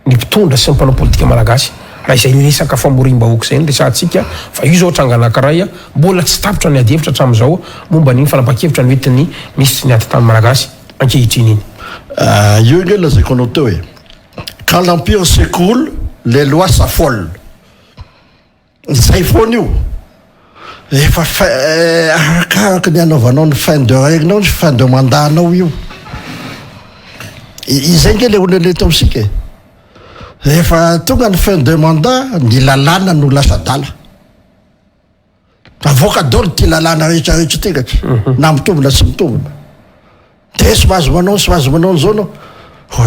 A: ny mpitondra sy ny mpanao politika malagasy raha izay resaka famorim-bahoaka zay ny resantsika fa io zao tranga anankiray mbola tsy tapitra ny adihevitra hatramin'izao momba n'iny fanapa-kevitra ny hoetiny misy ny aty tany malagasy ankehitriny iny
B: io iny lazaiko anao teo hoe quand l'empire s'écroule les lois s'affolent zay foana io efa arakaraka ny anaovanao ny fin de règlenao ny fin de mandatanao io izay nge le olona tao sika rehefa tonga ny fin de mandat ny lalàna no lasa dala avoaka dolo ty lalàna rehetrarehetra tekatra na mitombona sy mitombona de sy mahazo manao an'izao anao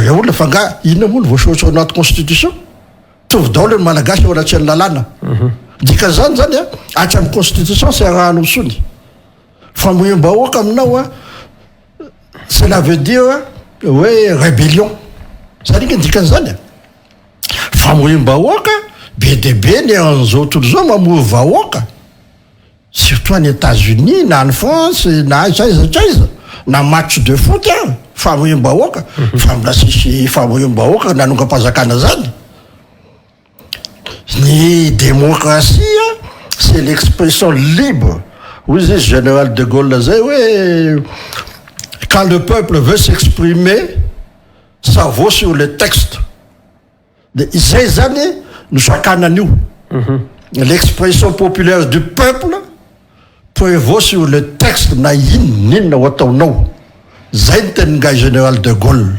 B: e olona fa nga inona moa ny voasoratra ao anaty constitution tovy daholo ny malagasy ao anaty ny lalàna dikan'izany zany atra amin'ny constitution sy arahano sony famorim-bahoaka aminao cela veut dire hoe rébellion zany ika dikan'izany famorim-bahoaka be de be ny an'izao tontolo zao mamory vahoaka surtout any États-Unis na any France na aiza na match de foot famorim-bahoaka fa mbola sisy famorim-bahoaka nanonga-panjakana zany ny démocratie c'est l'expression libre hoy zay général de Gaulle zay hoe quand le peuple veut s'exprimer ça vaut sur le texte de izay zany no sakanan'io l'expression populaire du peuple prévaut sur le texte na inona ho ataonao zay ny tenin'nga général de Gaulle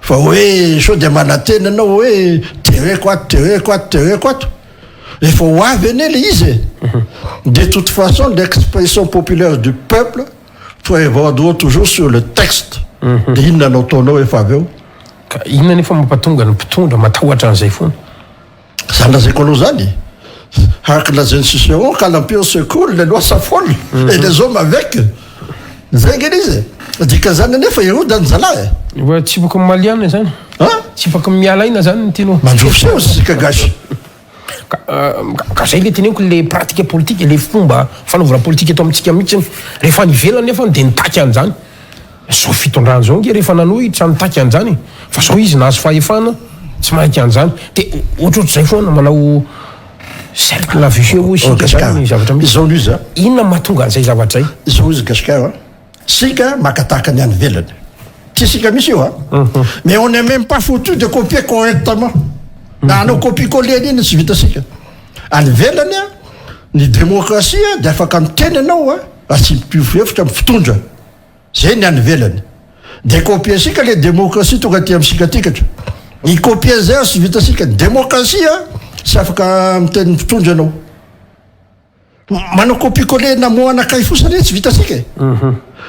B: fa hoe so de manatena anao hoe tereko ato efa ho avy eny le izy de toute façon l'expression populaire du peuple prévaut toujours sur le texte de inona anao taonao efa avy eo
A: inona nefa mampatonga ny mpitondra matahotra an'izay foana
B: zany lazaiko anao zany araka lazainy Cicéron quand l'empire s'écroule les lois s'affolent et les hommes avec zay ngeny izy dikan'izany nefa erodany zalahy
A: hoe tsy baka maliana zany tsy baka miala ina zany ny tianao
B: mandrofoseo sika gasy
A: ka zay le teneniko le pratique politique le fomba fanaovana politique eto amintsika mihitsy rehefa nivelany nefa de nitaky an'izany zao fitondrany zao nge rehefa nanohitra nitaky an'izany fa zao izy nahazo fahefana tsy mahaky an'izany de ohatrohatry zay foana manao cercle la vision ho isika zany zavatra misy
B: zao izy
A: inona mahatonga an'izay zavatra zay
B: zao izy gasikara sika makataka ny any velany tsy sika misy io mais on est même pas foutu de copier correctement nanao copie-coller iny tsy vita sika any velany ny démocratie de afaka miteny anao atsipihevitra amin'ny fitondra zay ny any velany de copie sika le démocratie tonga ty amsika tikatra ny copie zay tsy vita sika démocratie tsy afaka miteny fitondra anao manao copie-coller namoanakay fosany tsy vita sika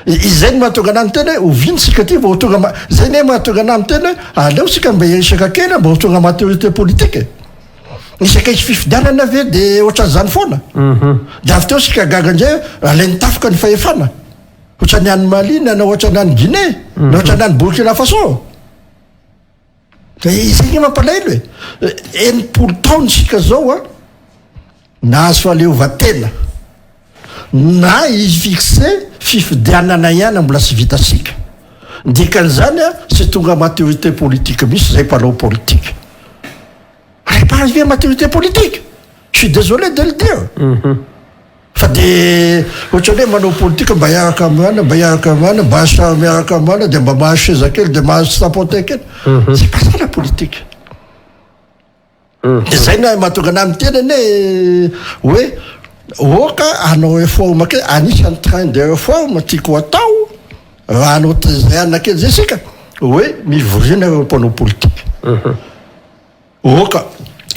B: izay ny mahatonga anany tena ho viny sika ty mba ho tonga zay ne mahatonga anany tena aleo sika mba isaka kely mba ho tonga maturité politique isaka isy fifidianana ave de ohatran'izany foana de avy teo sika gaganzay alainy tafoka ny fahefana ohatrany any Mali na ohatrany any Guinée na ohatrany any Burkina Faso izay mampalahelo enimpolo taona sika zao nahazo fahaleovatena na ifixe fifidianana ihany mbola tsy vita sika dikan'izany sy tonga maturité politique misy zay mpanao politique pas arrivé à maturité politique je suis désolé de le dire fa de ohatrany hoe manao politique mba hiaraka amana mba asa miaraka amana de mba mahazo seza kely de mahazo sapote kely c'est pas ça la politique de zay na mahatonga ana mitenany hoe oka anao réforme kely anisany train de réforme tiako atao raha anao tezana kely zay sika hoe mivorina reo mpanao politique oka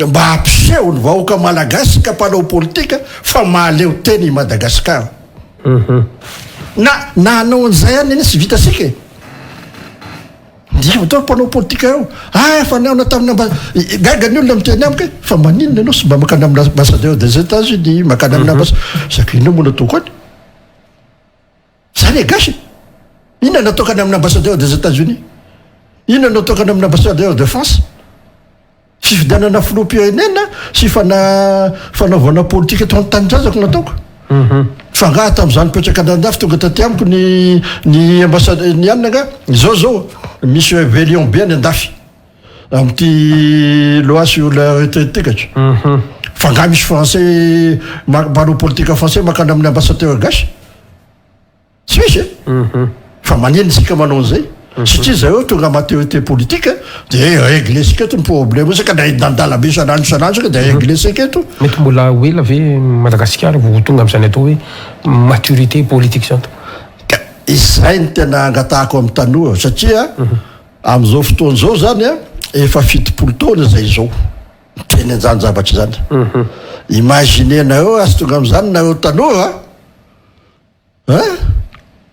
B: mba ampiseho ny vahoaka malagasy ka mpanao politique fa mahaleo teny i Madagasikara na anao an'izay any iny tsy vita sika dia atao mpanao politique ao fa naona tamina gagany olona miteny amika fa maninona anao sy mba makany amina ambassadeur des États-Unis makany amina sakinao moa natao koany zany gasy inona nataokany amina ambassadeur des États-Unis inona nataokany amina ambassadeur de France fifidianana filoham-pirenena sy fanaovana politique eto an-tanindrazako nataoko fangaha tam'izany petraka andandafy tonga taty amiko ny ambassade ny anina nga zao misy rébellion be any andafy amty loi sur la retraite tekatra fangaha misy français manao politique français makany amin'ny ambassadeur gasy tsy misy fa maneny sika manao an'izay satria zareo tonga maturité politique de régler sika eto ny problème saka da dandala-be isanandro saka de régler sika eto
A: mety mbola hoela ve Madagasikara vo tonga am'izany atao hoe maturité politique zany
B: izay ny tena angatahako amin'ny tanora satria am'izao fotoana zao zany efa fitopolo taona zay zao teny an'izany zavatra zany imagine nareo asy tonga am'izany nareo tanora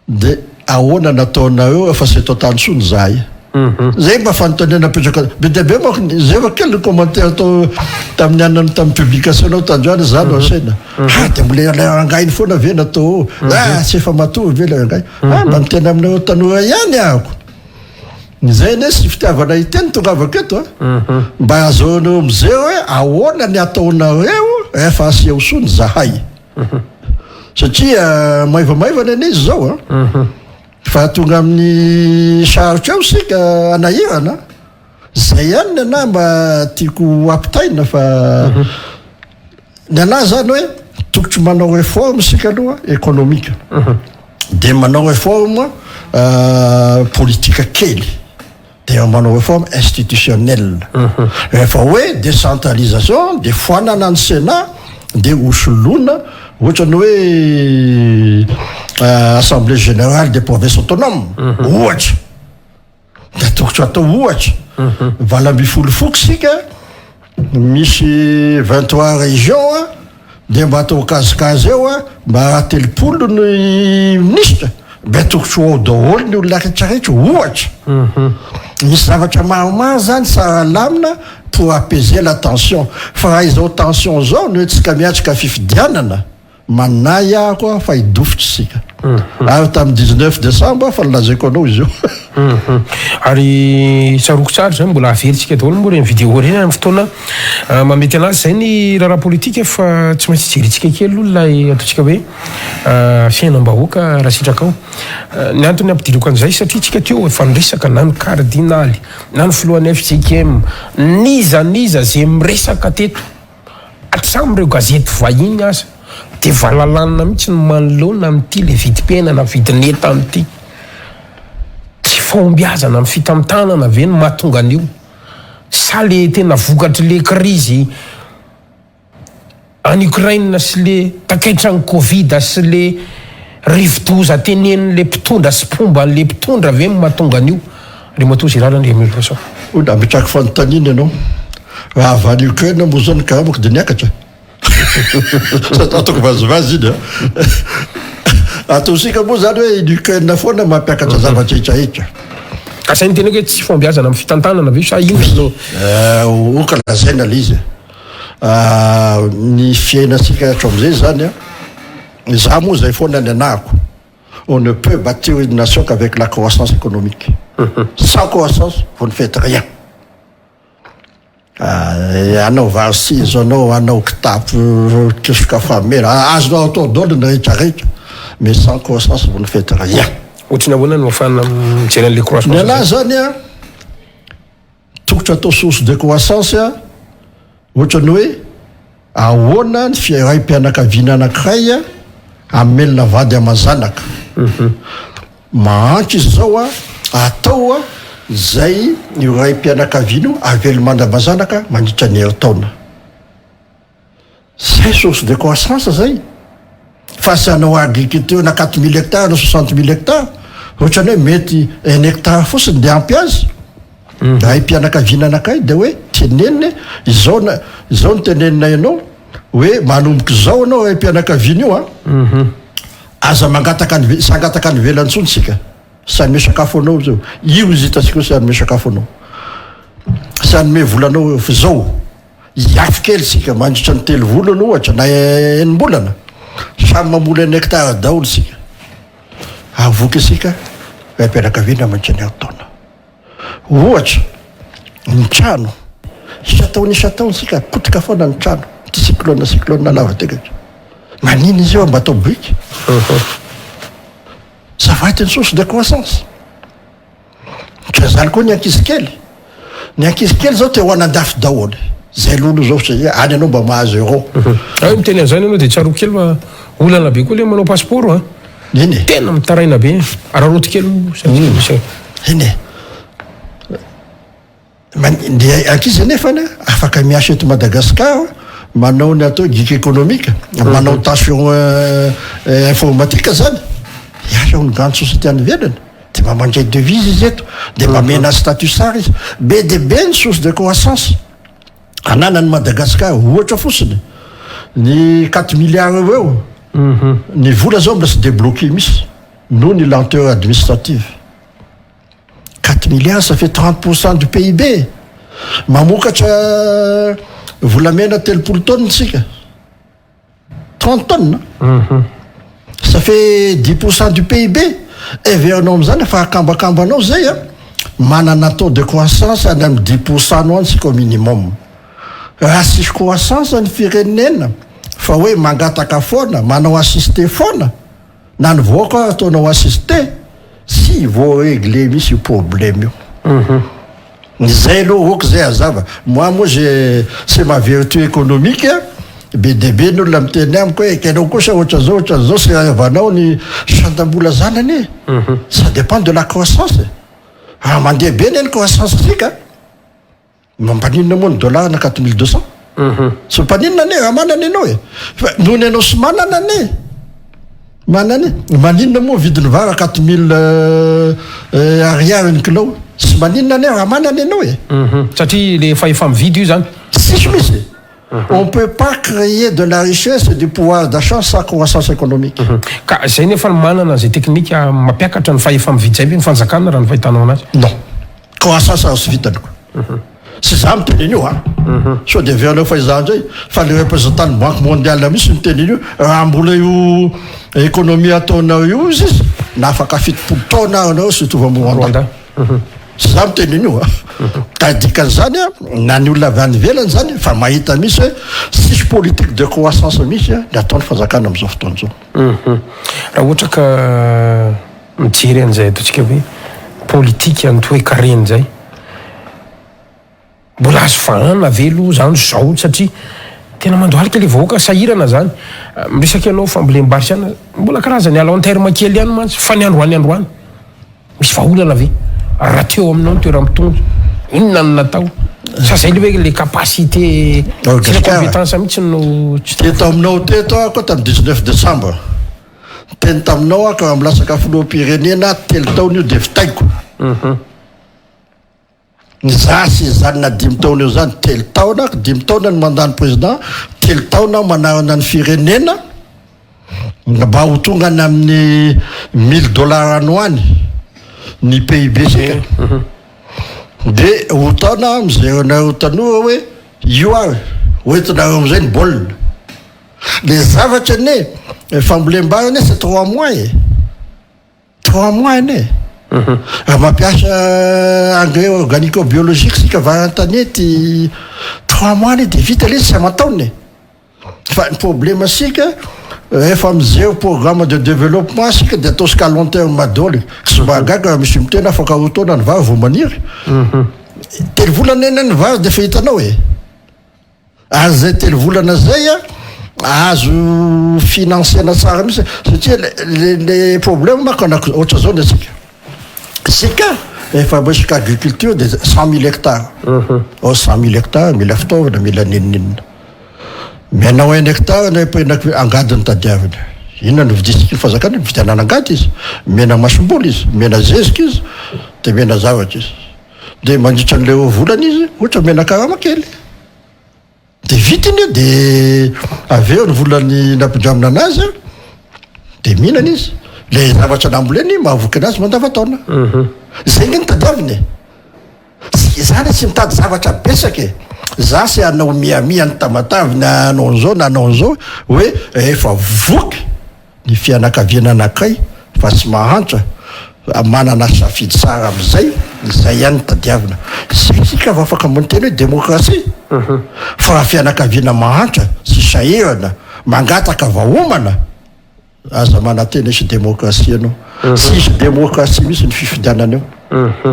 B: de ahoana nataonareo efa sy atao tanysony zahay zay mba fanontaniana petraka be de be mako zay fa kely commentaire atao tamin'ny anany tamin'ny publication nao tandroany zany asaina de mbola lerangainy foana ve natao tsy efa matory ve lerangainy mba mitena aminareo tanora ihany ahako zay ne sy fitiavana iteny tonga avako eto mba azahoanareo amizay hoe ahoana ny ataonareo efa aseo sony zahay satria maivamaivana ane izy zao fa tonga amin'ny sarotra eo sika anahirana zay ihany ny ana mba tiako ampitaina fa ny ana zany hoe tokotry manao réforme sika aloha économique de manao réforme politique kely de manao réforme institutionnelle rehefa hoe décentralisation de foanana ny Sénat de hosolona ohatrany hoe assemblée générale des provinces autonomes ohatra da tokotry atao ohatra valambifolo foko sika misy 23 région de mba atao kazikazy eo mba raha telopolo ny ministre mba tokotry ao daholo ny olona rehetrarehetra ohatra misy zavatra maromaro zany sara lamina pour apaiser la tension fa raha izao tension zao no hoe tsika miatrika fifidianana manay ako fa hidofotrasika ary tamin'ny 19 décembre fa nolazaiko anao izy io
A: ary saroko tsara zany mbola averitsika daholo moa reny vidéo reny amin'ny fotoana mamety anazy zay ny raharaha politika fa tsy maintsy jeritsika kely aloha lay ataontsika hoe fiainam-bahoaka raha sitraka ao ny antony ampidiriko an'izay satria tsika teo efa niresaka na ny cardinaly na ny filohan'ny FGKM niza zay miresaka teto atsam'ireo gazety vahiny aza de valalanina mihitsy ny manoloana amin'ity le vidim-piainana vidineta amin'ity tsy fahombiazana ny fitamtanana ve ny mahatonga an'io sa le tena vokatry le krizy any Ukraine sy le takaitrany Covid sy le rivodoza tenen'ny le mpitondra sy pomban'le mpitondra ve ny mahatonga an'io rimatozy irarany remelasa
B: oda mitraka fanontaniana ianao raha avy any Ukraine moa zany karamoko de niakatra ataoko vazivazy iny ataosika moa zany hoe ny Ukraine foana mampiakatra zavatra etraetra
A: ka sainy tena hoe tsy fombiazana amin'ny fitantanana ve sa ino
B: okalazaina le izy ny fiainantsika hatro am'izay zany za moa zay foana ny anahako on ne peut bâtir une nation qu'avec la croissance économique sans croissance vous ne faites rien anao varisizo anao kitapo kisokafamera azonao atao dolina rehetrarehetra mais sans croissance vous ne faites rien
A: ohatriny ahoana no afana mijery an'le croissance
B: ny anahy zany tokotra atao source de croissance ohatrany hoe ahoana ny fiaram-pianakaviana anankiray amelona vady amazanaka mahantra izy zao atao zay io ray-pianakaviano avelomanda mazanaka mandritra ny heritaona zay source de croissance zay fa sy anao agriculture na 4 000 hectares na 60 000 hectares ohatrany hoe mety 1 hectare fotsiny de ampy azy ray-pianakaviana anakay de hoe teneniny izao ny tenenina ianao hoe manomboka zao anao ray-pianakaviana io aza sangataka ny velantsonytsika sanyme sakafo anao zao io izy hitasika sy anome sakafo anao sy anome volanao zao iafy kely sika mandritra ny 3 volana ohatra na 9 bolana samy mamola 1 hectare daholo sika avoky sika ray-pianakaviana mandritra ny taona ohatra ny trano isataony sika potika foana ny trano ty cyclone lava tekatra manino izy eo mba atao briky ça va être une source de croissance ka zany koa ny ankizy kely zao te hoanandafy daholo zay lolo zao sy any anao mba mahazo euro
A: miteny an'izany anao de tsaro kely fa olana be koa le manao passeport
B: iny
A: tena mitaraina be araroty kely
B: iny de ankizy nefany afaka miasa eto Madagascar manao ny atao geek économique manao tension informatique zany iasa ny grande société any ivelany de mba mandray devise izy eto de mba mena statut sary izy be de be ny source de croissance ananany Madagascar ohatra fotsiny ny 4 milliards eo ny vola zao mba sy débloqué misy noho ny lenteur administrative 4 milliards ça fait 30% du PIB mamokatra volamena 3 tonnes tsika 30 tonnes ça fait 10% du PIB everanao am'zany fa akambakambanao zay manana taux de croissance any amin'ny 10% no antsika au minimum raha sisy croissance ny firenena fa hoe mangataka foana manao assisté foana na ny voaka ataonao assisté si vo régler misy io problème io zay aloha oka zay azava moi c'est ma vertu économique be debe ny olona miteny amiko hoe kenao kosa ohatra zao sy avanao ny santambola zanany ça dépend de la croissance raha mandeha be ny croissance sika mampaninona moa ny dollar na 4200 sy mpaninona ane raha manany anao nohony anao sy manany maninona moa vidiny vara 4000 ariary ny kilo sy maninona ane raha manany anao
A: satria le fahefa mividy io zany
B: sisy misy on peut pas créer de la richesse et du pouvoir d'achat sans croissance économique
A: ka zay nefa manana zay technique mampiakatra ny fahefa mividy zay ny fanjakana raha ny fahitanao anazy
B: non croissance azo vitaniko sy za miteny io so de aveo fa izany zay fa le représentant ny banque mondiale misy miteny io raha mbola io économie ataonao io izy na afaka fitopolo taona anao sy tova Rwanda sy za miteny io ka dikan'izany na ny olona avy any ivelany zany fa mahita misy hoe sisy politique de croissance misy ny ataon'ny fanjakana am'izao fotoana zao
A: raha ohatra ka mijery an'izay ataontsika hoe politika ny toe kareny zay mbola azo fahana velo zany zao satria tena mandohalika le vahoaka sahirana zany miresaky ianao fambolem-barisy ana mbola karazany ala en terme kely ihany mantsy fa ny androany misy vaholana ve raha teo aminao ny toeram-pitonjo inona no natao sa zay le hoe le capacité sy le compétence mihitsy no tsy
B: teto aminao teto ako tamin'ny 19 décembre teny taminao ako am'lasaka filoham-pirenena telo taona io de fitaiko za sy zany na 10 taona eo zany telo taona 10 taona ny mandany président telo taona manarana ny firenena mba ho tonga any amin'ny $1000 anoany ny PIB sika de ho taona am'izay anareo tanora hoe io ary hoentinareo am'izay ny baolina le zavatra ne fambolem-bary ne c'est 3 mois 3 mois ne raha mampiasa engrais organique biologique sika varantanety 3 mois ne de vita le sy amataony fa ny problème sika efa am'izay programme de développement sika de ataosika à long terme daholo sy mahagaga misy mitena afaka ho taona ny vary vao maniry telo volana ena ny vary de fa hitanao ary zay telo volana zay azo financiana tsara misy satria le problème mako ohatra zao nesika sika efa resaka agriculture de 100 000 hectares 100 000 hectares mila fitaovana mila ninina mais anao 1 hectare na epainako angadiny tadiavina inona no vidisika ny fazakana vitanana angady izy mena masomboly izy mena zezika izy de mena zavatra izy de mandritra an'le volana izy ohatra mena karama kely de vitiny de aveo ny volany nampindramina anazy de mihinana izy le zavatra namboleny mahavoky anazy mandavataona zay nge ny tadiaviny zany sy mitady zavatra besaka za sy anao miamia ny tamatavy na anao an'izao na anao an'izao hoe efa voky ny fianakaviana anakay fa tsy mahantra manana safidy tsara am'izay zay ihany tadiavina sika va afaka manteny hoe démocratie fa fianakaviana mahantra sy sahirana mangataka vahoomana aza manatena isy démocratie anao sisy démocratie misy ny fifidianana eo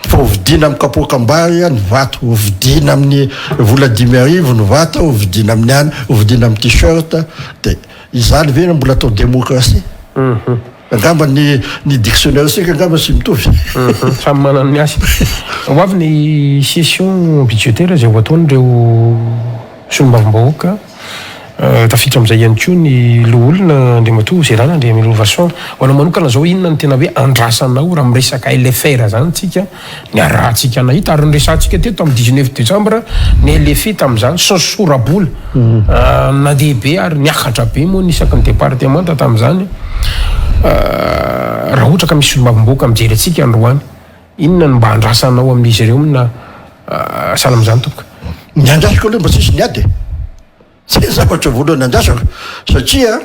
B: fa hovidina amin'ny kapoakambary ny vato hovidina amin'ny vola 10,000 ny vata hovidina amin'ny any hovidina amin'ny t-shirt de izany ve mbola atao démocratie angamba ny dictionnaire sika angamba sy mitovy
A: samy manana ny asy ho avy ny session budgétaire zay ho ataon'ireo sombam-bahoaka tafiditra am'izay ihany koa ny loholona andriamatoa zay rana andria innovation ho anao manokana zao inona ny tena hoe andrasanao raha miresaka LFR zany tsika ny arahantsika nahita ary nyresantsika teto amin'ny 19 décembre ny LFI tam'izany sosorabola nadehibe ary niakatra be moa nisaky ny département tam'izany raha ohatra ka misy sombam-bahoaka mijery atsika androany inona ny mba andrasanao amin'izy ireo na sahala am'izany topoka
B: ny andrasako aloha mba sisy ny ady zay zavatra voalohany andrasako satria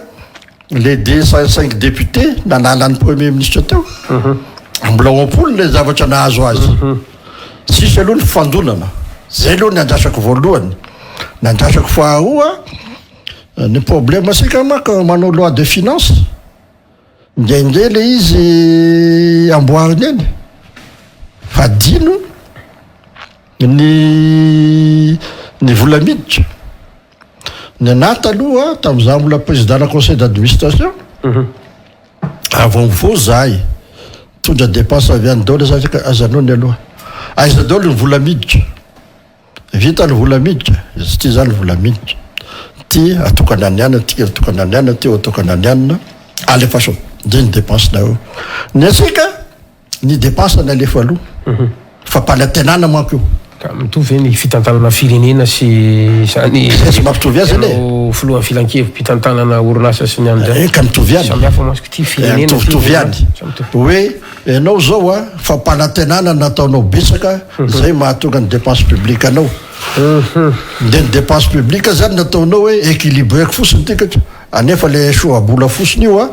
B: le 205 députés nanala ny premier ministre teo mbola ampoly le zavatra nahazo azy sisy aloha ny fifandonana zay aloha ny andrasako voalohany ny andrasako faharoa ny problème asika maka manao loi de finance ndraindray le izy amboariny eny fa dino ny vola miditra ny anata aloha tam'izany mbola président na conseil d'administration avao mivo zahay tondra dépense avy any daoly azanao ny aloha aiza daoly ny vola miditra vita ny vola miditra izy ty zany vola miditra ty atokana any ana ty atokana any ana ty atokana any anina alefa so zay ny dépense nareo ny asika ny dépense ny alefa aloha fa mpalatenana manko io
A: ka mitovy ny fitantanana firenena sy zany
B: sy mampitovy azy ane
A: filohan'ny filan-kevy mpitantanana orinasa sy ny an'izay
B: ka mitovy any
A: samihafa masoko ty firenena
B: mitovy any hoe ianao zao a fampanantenana nataonao betsaka zay mahatonga ny dépense publique anao de ny dépense publique zany nataonao hoe équilibreko fosiny tikatra anefa le soabola fosiny io a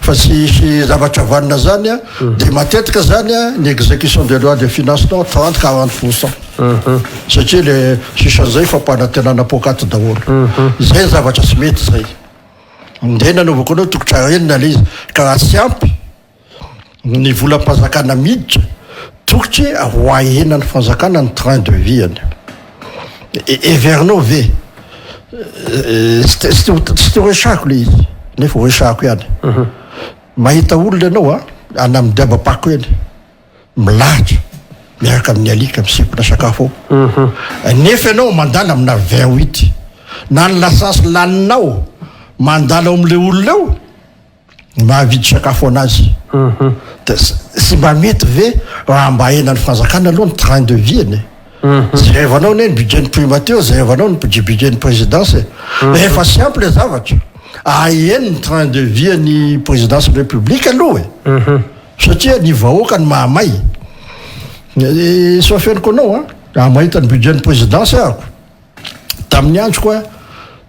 B: fa sy zavatra vanina zany a de matetika zany a ny exécution des lois de financement 30-40% satria le sisan'izay fampanantenana pokaty daholo zay zavatra tsy mety zay nde nanaovako anao tokotra enina le izy ka raha tsy ampy ny volam-panjakana miditra tokotry hoahenany fanjakana ny train de vie any evernao ve tsy te resako le izy nefa resako ihany mahita olona ianao a ana midiabapako eny milahatra miaraka amin'ny alika misikona sakafo ao nefa ianao mandala amina 28 na ny lasasy laninao mandala ao am'le olona ao mahavidy sakafo anazy sy mba mety ve raha mba henany fanjakana aloha ny train de vie eny zarevanao ne ny budget ny primature zarevanao ny budget ny présidence efa sy ampy le zavatra aheny ny train de vie ny présidence république aloha satria ny vahoaka ny mahamay soafeniko anao a mahita ny budget ny présidence ako tamin'ny andro koa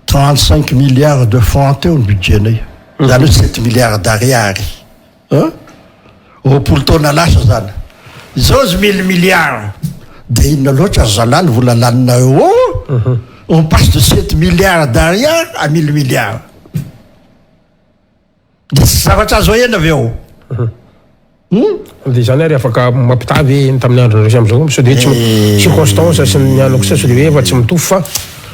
B: 35 milliards de francs teo ny budgetnay zany hoe 7 milliards d'ariary roapolo taona lasa zany zao zy 1000 milliards de inona loatra zalany vola laninareo on passe de 7 milliards d'ariary à 1000 milliards de sy zavatra azo ahena avy ao
A: de zany ary afaka mampitavy tamin'ny andro resy am'izao sao de tsy circonstance sy ny anako sa so de hoe efa tsy mitovy fa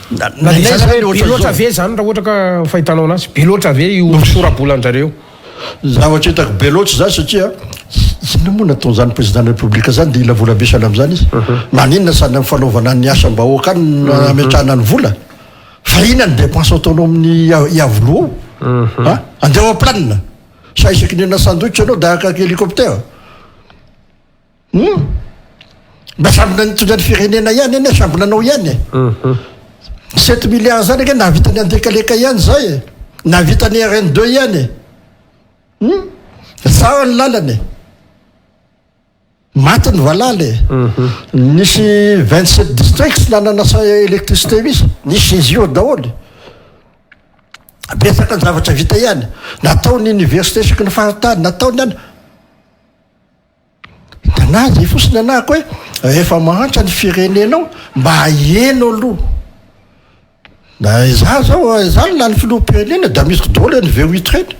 A: na de zany be loatra ave zany raha ohatra ka fahitanao anazy be loatra ave io sorabolan-jareo
B: zavatra hitako be loatra zany satria ino moa natao zany président de la république zany de ila vola be sahala am'zany izy maninona sany amin'ny fanaovana ny asam-bahoaka any ametrahana ny vola fa ina ny dépense ataonao amin'ny iavolo ao andeha planina sa isaky nena sandwich anao da akaky hélicoptère mba sambina nitondra ny firenena ihany eny sambinanao ihany 7 milliards zany ake nahavitany andekaleka ihany zay nahavitany RN2 ihany sa ny lalany maty ny valale nisy 27 districts nananasa électricité nisy izy io daholy besaka ny zavatra vita ihany nataony université isaky ny faritany nataony any tanazy fosiny anako hoe efa mahantra ny firenenao mba aheno aloha na za zao zany la ny filoham-pirenena da misy daholo ny V8 reny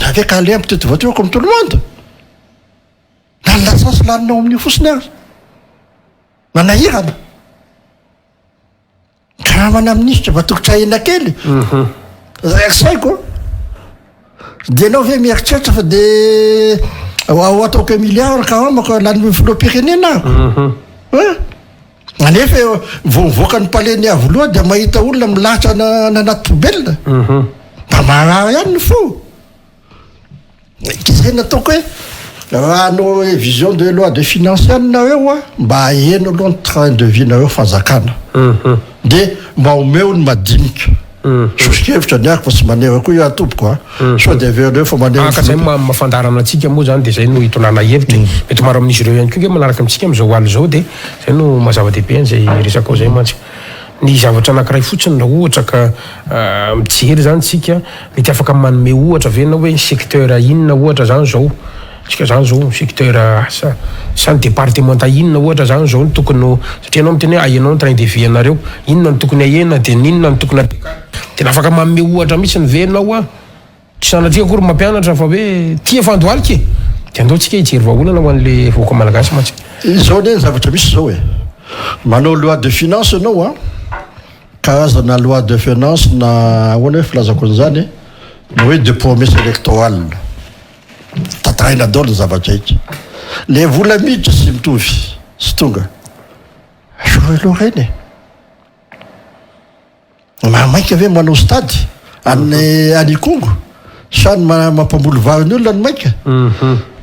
B: naveka ale ampy tety voiture comme tout le monde na ny lasasy laninao amin'io fosiny azy manahirana karaha mana minisitra mba tokotra ena kely saiko de anao ve mieritreritra fa de ataoko 1 milliard karamako lany filoham-pirenena anefa vovoaka ny paleny avy loha de mahita olona milahatra nanaty poubelle mba marary ihany ny fo kizay nataoko hoe raha anao vision de loi de finance any nareo a mba aheno aloha ny train de vie nareo fanjakana de mba omeo ny madinika sosikevitra ny ako fa tsy manera koa io atopoko so de avereo fa
A: ka zay mafandarana atsika moa zany de zay no hitonana hevitra mety maro amin'izy ireo ihany koa nge manaraka amitsika am'izao aly zao de zay no mazava-dehibe an'izay resaka ao zay mantsy ny zavatra anankiray fotsiny raha ohatra ka mijery zany tsika mety afaka manome ohatra ve na hoe secteur inona ohatra zany zao tsika zany zao secteur asa sany départementa inona ohatra zany zao ny tokony satria anao miteny hoe ahenao ny train de vie anareo inona ny tokony ahena de ninona ny tokony tena afaka manome ohatra mihitsy ny venao a tsy sanatrika akory mampianatra fa hoe tia fandoalika de andao tsika hijery vahaolana ho an'le voaka malagasy mantsy
B: izao ne zavatra misy zao manao loi de finance anao a karazana loi de finance na ahoana hoe filazako an'izany na hoe de promesse électorale tatarina daholo ny zavatra hitra le vola miditra sy mitovy sy tonga soaloha reny mahamaika ave manao stady any Kongo sany mampamboly vary ny olona ny maika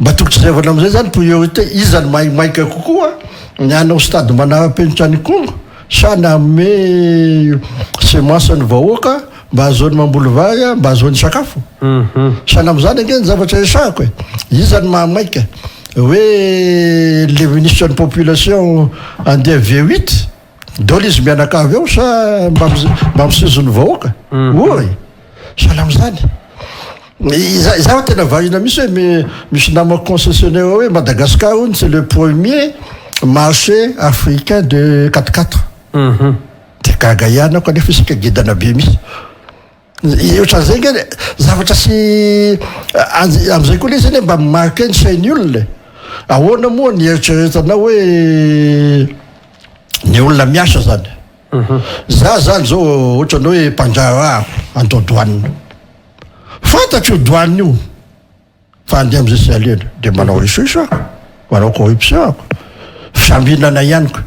B: mba tokotry zaivana am'izay zany priorité izy zany maika kokoa ny anao stady manara-penitra ny kongo sany ame semence ny vahoaka mba azoany mamboly vary mba azoany sakafo sany am'izany angeny zavatra resahako izy zany mahamaika hoe le ministre ny population andeha V8 dolo izy mianakavy eo sa mba misizony vahoaka oy sany am'izany za tena varina misy hoe misy namako concessionnaire hoe Madagascar ony c'est le premier marché africain de 4x4 de kagaianako anefa isika gedana be misy ohatran'izay nge zavatra sy am'izay koa le izy ane mba mimarke ny sainy olona ahoana moa ny eritreretanao hoe ny olona miasa zany za zany zao ohatrany hoe mpandrarahako andodoanina fantatry io douane io fa andeha am'izay sy alena de manao risoiso ako manao corruption ako fisambinana ihaniko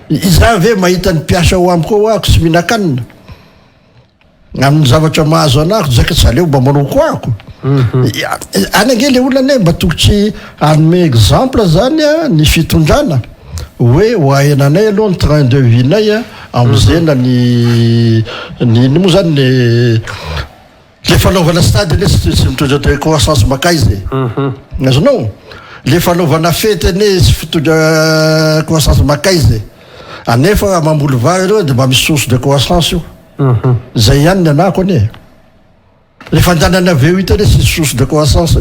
B: iza ve mahita ny mpiasa ho amiko ao ako sy mihinan-kanina amin'ny zavatra mahazo anako zaka tsy aleo mba manao ko ako any ange le olona mba tokotry anome exemple zany a ny fitondrana hoe hoahenanay aloha ny train de vie nay a am'zena ny moa zany le fanaovana stade le sy mitondra croissance makay zay azonao le fanaovana fety ane sy fitondra croissance makay zay anefa mamboly vary reo de mba misy source de croissance io zay ihany ny anako ane le fandanana V8 ane sy source de croissance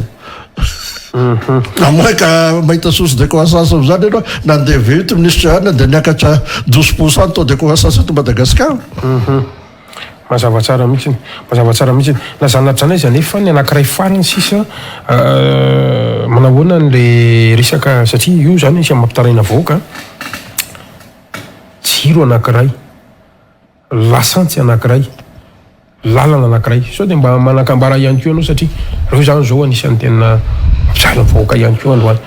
B: amoa ka mahita source de croissance am'zany anao nandeha V8 ministre ana de niakatra 12% taux de croissance eto Madagascar
A: mazava tsara mihitsiny lazanatranay izy anefa ny anankiray farany sisa manahoana n'le resaka satria io zany isy mampitaraina vahoaka jiro anankiray lasantsy anankiray lalana anankiray sao de mba manakambara ihany keo anao satria reo zany zao anisan'ny tena mampitsara vahoaka ihany keo androany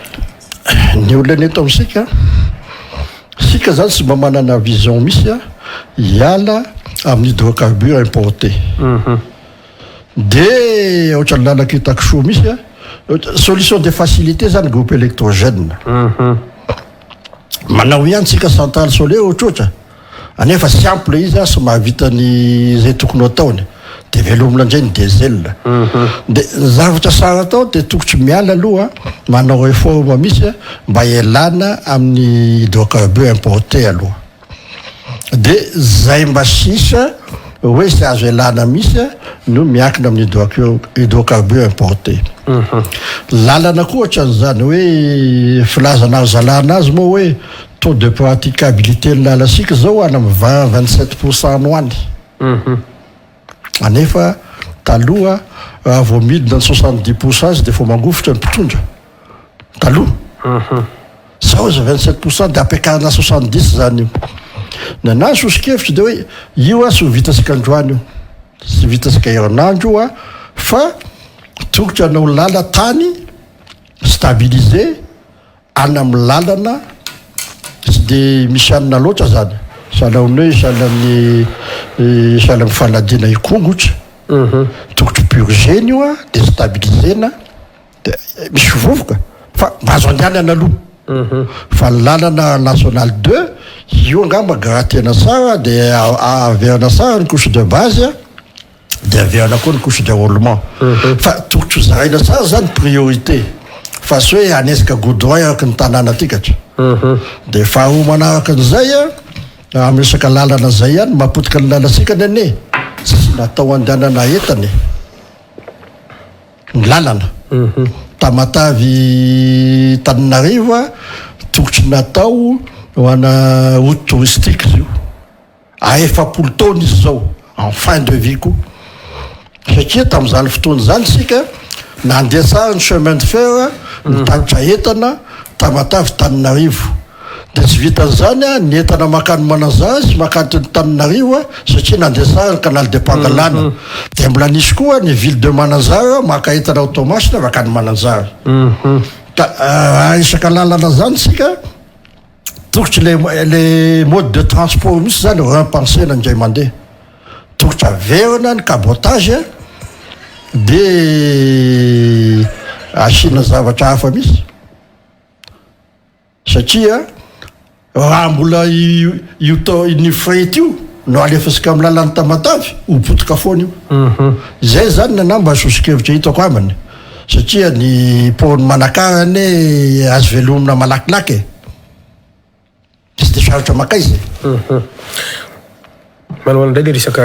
B: ny olona eto amsika sika zany sy mba manana vision misy a hiala amin'ny hydrocarbure importé de ohatrany lalaka hitako soa misy a solution de facilité zany groupe électrogène manao ihany tsika centrale solaire ohatrohatra anefa simple izy a sy mahavitany zay tokony ataony de velomina indray ny diesel de zavatra sara atao de tokotry miala aloha manao réforme misy a mba ialana amin'ny hydrocarbure importé aloha de zay mba sisa hoe sy azo ialana misy a no miankina amin'ny hydrocarbure importé lalana koa ohatran'izany hoe filazana zalana azy moa hoe taux de praticabilité ny lalasika zao ana amy 20-27% no any anefa taloha raha vao midina ny 70% izy de fo mangofotra ny mpitondra taloha zao izy 27% de ampiakarina 70 zany io nana sosikevitra de hoe io a sy ho vitasika androany io sy vitasika herinandro io a fa tokotry anao lala tany stabilisé any amin'ny lalana sy de misy anina loatra zany salaony hoe sahala amin'ny fanadina ikongotra tokotry purgeny io a de stabilisena de misy vovoka fa mba azo andiany analoha fa ny lalana national 2 io angamba gratena tsara de averina tsara ny couche de base de averina koa ny couche de roulement fa tokotry zaraina tsara zany priorité fa sy hoe anesika goudron araky ny tanàna atikatra de faharoa manaraka an'izay a amy resaka lalana zay ihany mapotika ny lalasika ny ane sy natao andehanana entany ny lalana tamatavy Tananarivo tokotry natao ho ana route touristique izy io a 7 taona izy zao en fin de vie koa satria tam'izany fotoana zany sika nandeha tsara ny chemin de fer nitaritra entana tamatavy Tananarivo de tsy vitan'izany a ny entana makany Mananjara sy makany Tananarivo satria nandeha tsara ny canal de Pangalana de mbola nisy koa ny ville de Mananjara maka entana automasina makany Mananjara isaka lalana zany sika tokotry le mode de transport misy zany repensena indray mandeha tokotry averina ny cabotage dia asiana zavatra hafa misy satria raha mbola io frety io no alefasika amin'ny lalany tamatavy hopotoka foana io zay zany nanamba asosikevitra hitako amany satria ny pony manakarany azo velomina malakilaky tsy de sarotra makay zay
A: manao an'indray le resaka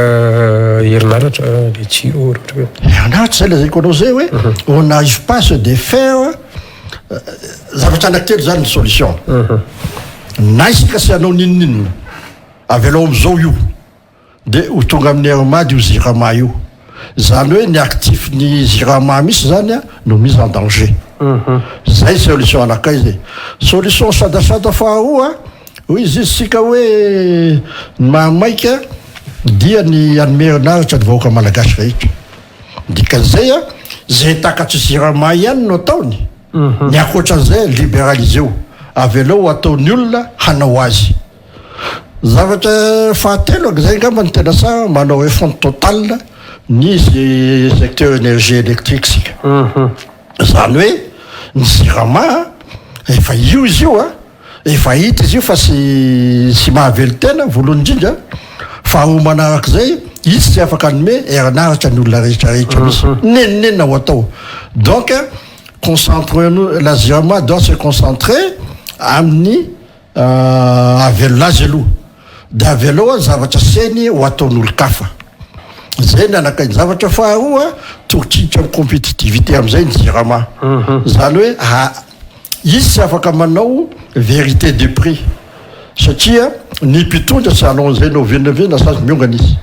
A: herinaratra le tsiro
B: herinaratra zay lazaiko anao zay hoe on n'arrive pas à se défaire zavatra anankitelo zany ny solution na isika sy anao ninoninona avelao am'izao io de ho tonga amin'ny heromady io zirama io zany hoe ny actif ny zirama misy zany a no mise en danger zay solution anakay zay solution sadasada faharoa hoy izy sika hoe mamaika dia ny anome herinaratra ny vahoaka malagasy rehetra dikan'izay a zay takatsy zirama ihany no ataony ny akoatran'izay libéralisé o avelao ataony olona hanao azy zavatra fahatelo zay ngamba ny tena sa manao refonte totale ny secteur énergie électrique sika zany hoe ny zirama efa io izy io a efa hita izy io fa sy mahavelo tena voalohany indrindra faharoa manarak'izay izy tsy afaka anome herinaratra ny olona rehetrarehetra misy nenenina ho atao donc concentrons la zirama doit se concentrer amin'ny avelo azy aloha de avelo zavatra seny ho ataon'olo-kafa zay ny anakany zavatra faharoa tokotrinitra amin'ny compétitivité am'izay ny zirama zany hoe izy tsy afaka manao vérité de prix satria ny mpitondra tsy anao an'izay nao venavena sazy miongana izy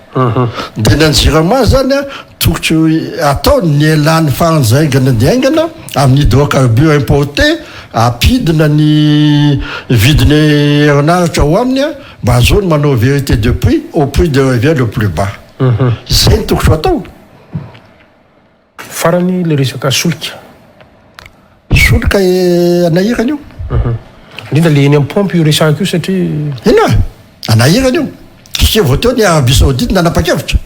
B: de ny anzirama zany a tokotry atao ny elany fahanjaingana ny aingana amin'ny hydrocarbure importé apidina ny vidiny herinaratra ho aminy a mba azony manao vérité de prix au prix de revient le plus bas zay ny tokotro atao
A: farany le resaka solika
B: anahirany io
A: indrindra le eny amin'ny pompe io resahako io satria
B: ina anahirany io satria vao teo ny Arabie Saoudite nanapa-kevitra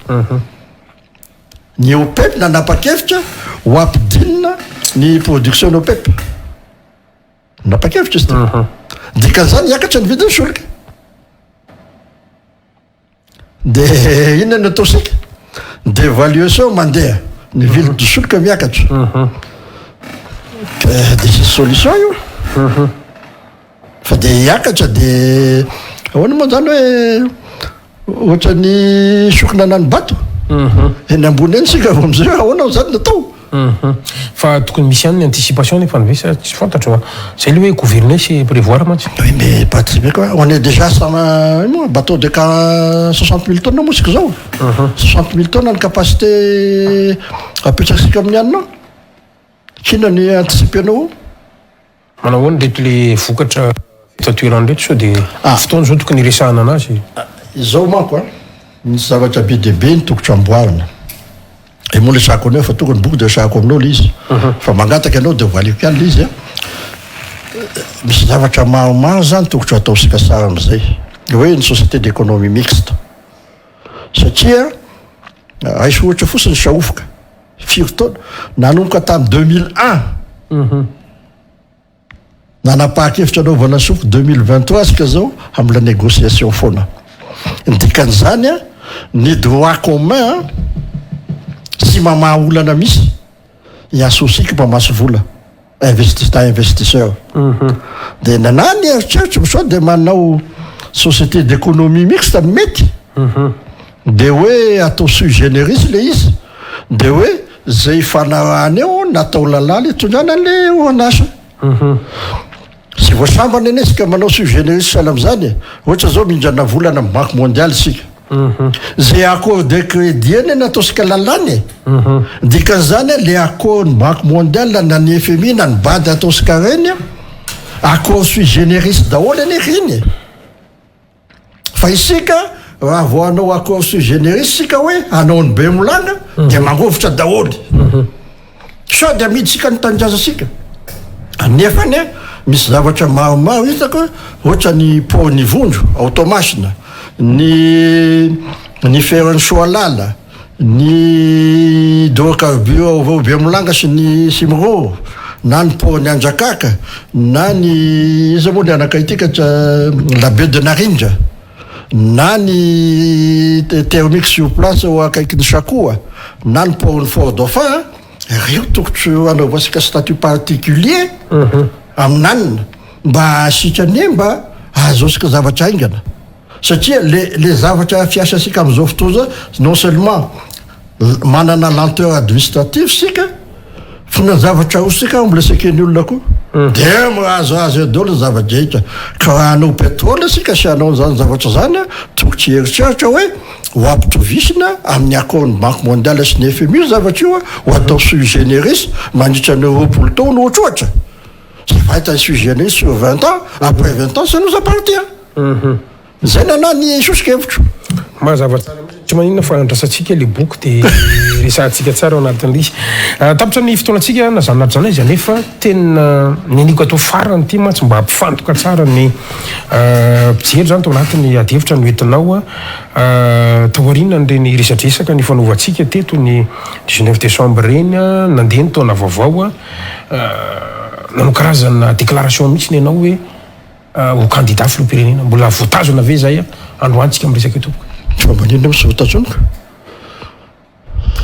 B: ny OPEP nanapa-kevitra ho ampidinina ny production OPEP nanapa-kevitra izy teo dikan'izany hiakatra ny vidiny solika de inona ny atao sika dévaluation mandeha ny vily du solika miakatra de sisy solution io fa de hiakatra de ahoana moa zany hoe ohatra ny sokina anany bato eny ambony eny sika vo am'izay ahoana zany natao
A: fa tokony misy ihany ny anticipation nefa nyvesa tsy fantatra zay le hoe gouverner c'est prévoir mantsy
B: oui mais participer quoi on est déjà sans bateau de 60 000 tonnes moa sika zao 60 000 tonnes ny capacité apetraksika amin'ny anina kina ny anticipenao
A: manao hoany reto le vokatra fitatoerany reto sao de fotoana zao tokony resahana anazy
B: izao manko a misy zavatra be de be ny tokotro amboarina e moa le sako anao fa tokony boky de sako aminao le izy fa mangataka anao de voaliko ihany le izy a misy zavatra maromaro zany tokotro ataosika sara am'izay hoe ny société d'économie mixte satria raisy ohatra fosiny saofoka firy taona nanomboka tamin'ny 2001 nanapa-kevitra anaovana sofo 2023 sika zao am'la négociation foana dikan'izany a ny droit commun sy mamaha olana misy hiasosika mpamasy vola investisseur de nanany eritreritry sao de manao société d'économie mixte mety de hoe atao sui generis le izy de hoe zay fanarahany eo natao lalàly tondrana le oanasa sy voasambany ene sika manao sui generis sahala am'izany ohatra zao mindrana volana amin'ny banque mondiale sika zay accord de crédit eny nataosika lalàny dikan'izany le accord ny banque mondiale na ny FMI na ny bady ataosika reny accord sui generis daholo eny riny fa isika raha vo anao accord sui generis sika hoe anao ny be molana de mangovotra daholy sao de amiditsika ny tanindrazasika nefany misy zavatra maromaro hitako ohatra ny port ny vondro automasina ny ferany soalala ny dokabio avao be molanga sy ny simro na ny po ny anjakaka na ny iza moa ny anakaitika labe de narindra na ny thermique sur place ao akaiky ny sakoa na ny port ny fort dauphin reo tokotry anaovasika statut particulier aminanina mba asitrane mba azosika zavatra aingana satria le zavatra fiasa sika am'izao fotoa non seulement manana lenteur administrative sika fona zavatra osika mbola sekeny olona koa de mahazo dolo zavatra rehetra ka anao pétrole sika sy anao zany zavatra zany tokotry heritreritra hoe ho ampitrovisina amin'ny accord banque mondiale sy ny FMI zavatra io ho atao sui generis mandritra ny roapolo taona ohatrohatra ça va être un sui generis sur 20 ans après 20 ans ça nous appartient zay nanany sosikevitro
A: mazava tsara tsy maninona fa andrasantsika le boky de resantsika tsara ao anatin'izy tapitra ny fotoanatsika nazanonatra zany izy anefa tena niniko atao farany ty mantsy mba hampifantoka tsara ny mpijery zany tao anatin'ny adihevitra no entinao taoriana nireny resadresaka ny fanaovantsika teto ny 19 décembre reny nandeha ny taona vaovao nanao karazana déclaration mihitsy ny ianao hoe au candidat filoham-pirenena mbola voatazona ve zay androantsika amin'ny resaka tompoko
B: fombanina misy voatazonaka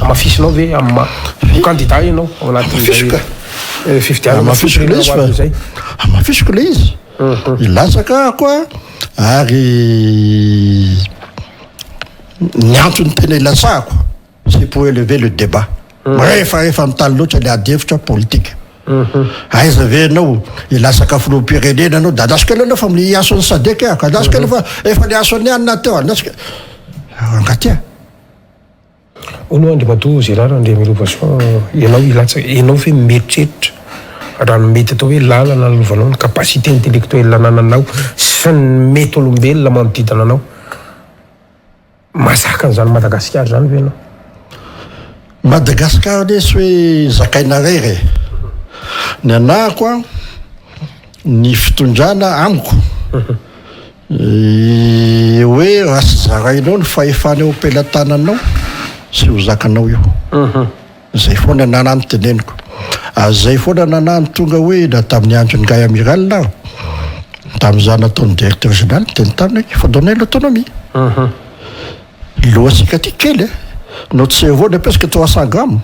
A: amafisinao ve amin'ny candidat ianao ao anatin'izay
B: fifidianamafisiko amafisiko le izy ilasaka koa ary ny antony tena ilasako c'est pour élever le débat rehefa mitany loatra le adihevitra politique aiza ve anao ilasaka filoham-pirenena anao da anasika anao fa amin'ny asony sadeka ako anasika anao fa efa ny asony anina teo anasika angatya
A: ono andriamato Gérard Andriamirovason ianao ilatsaka ianao fe mieritreritra raha mety atao hoe lalana lovanao ny capacité intellectuelle anananao sy ny mety olombelona manodidina anao masaka an'izany Madagasikara zany ve anao
B: Madagasikara lesy hoe zakaina rery ny anako a ny fitondrana amiko hoe raha sy zarainao ny fahefana eo am-pelatananao sy ho zakanao io zay foana nanany teneniko zay foana nanany tonga hoe da tamin'ny andro ny gay amiral na tamin'izany ataony directeur général teny taminy hoe faut donner l'autonomie loasika ty kely notre cerveau n'est presque 300 grammes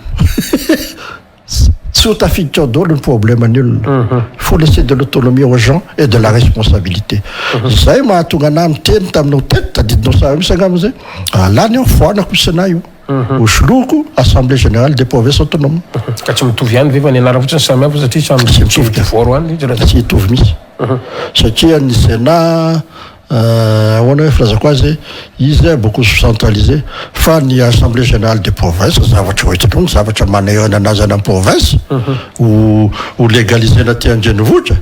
B: tsy ho tafiditra ao daholo ny problème ny olona faut laisser de l'autonomie aux gens et de la responsabilité zay mahatonga ana miteny taminao tety tadidinao sara misy agnaminy zay alany ao foanako isana io hosoloko assemblée générale des provinces autonomes
A: ka tsy mitovy ihany ve fa ny anara fotsiny samy hafa satria samy mitovy any
B: tsy hitovy misy satria ny sénat ahoana hoe filazako azy izy beaucoup centralisé fa ny assemblée générale des provinces zavatra hoetraka ny zavatra manahirana anazy any amin'ny province ho légalisena ty andrenivohitra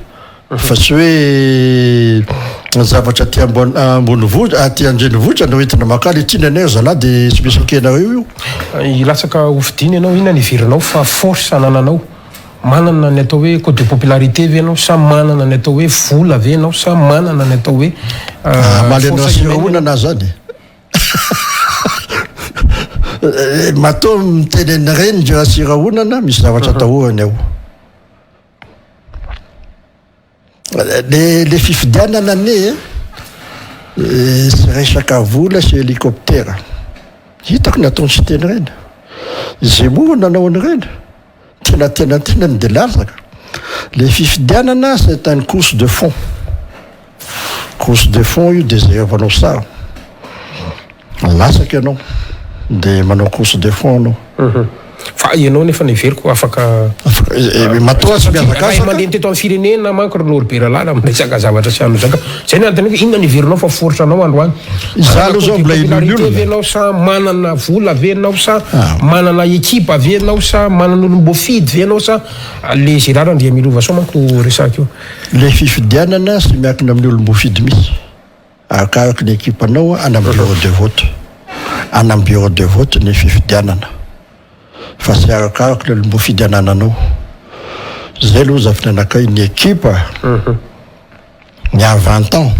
B: fa tsy hoe zavatra ty ambony vohitra ty andrenivohitra no entina makaly tiana anay zalahy de tsy misy kenareo io
A: ilatsaka hofidiny ianao ina nivirinao fa force anananao manana ny atao hoe code de popularité ve anao sa manana ny atao hoe vola ve anao sa manana ny atao hoe
B: malenao siraonana zany matao miteneny reny raha siraonana misy zavatra atahorany ao le fifidianana ane sy resaka vola sy hélicoptère hitako ny ataony sy teny reny Zemmour nanao any reny tena ny delasaka le fifidianana c'est une course de fond io de zay avanao sara lasaka ianao de manao course de fond anao
A: fa ianao nefa niveriko afaka
B: matoa sy miazakasaka
A: mandeha teto amin'ny firenena manko ry Norbert Lala amresaka zavatra sy anozaka zay ny antony hoe inona niverinao fa force anao androany
B: za aloha zao mbola
A: popularité venao sa manana vola venao sa manana équipe venao sa manana olom-boafidy venao sa le Gérard Andriamirovason manko resaka io
B: le fifidianana sy miankina amin'ny olom-boafidy misy arakaraka ny équipe anao any amin'ny bureau de vote ny fifidianana fa sy arakaraka le olom-boafidy anananao zay aloha zafiny anakay ny équipe ny a 20 ans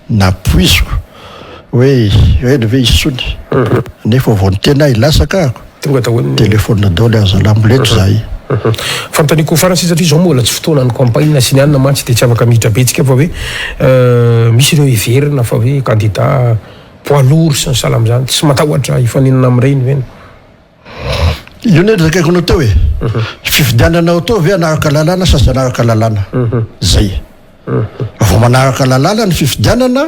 B: na puisiko hoe reny ve isony nefa vao ny tena ilasaka ako
A: tonga daholo
B: telefôna daholo azalambolety zay
A: fantaniko farantsy satria zao mola tsy fotoana ny campagne sy ny anina mantsy de tsy afaka miditra betsika fa hoe misy ireo iverina fa hoe candidat poids lourd sy ny salam zany tsy matahotra ifaninana amin'ireny veny
B: io ne zakaikonao teo hoe fifidiananao tao ve anaraka lalàna sasy anaraka lalàna zay vao manaraka lalàna ny fifidianana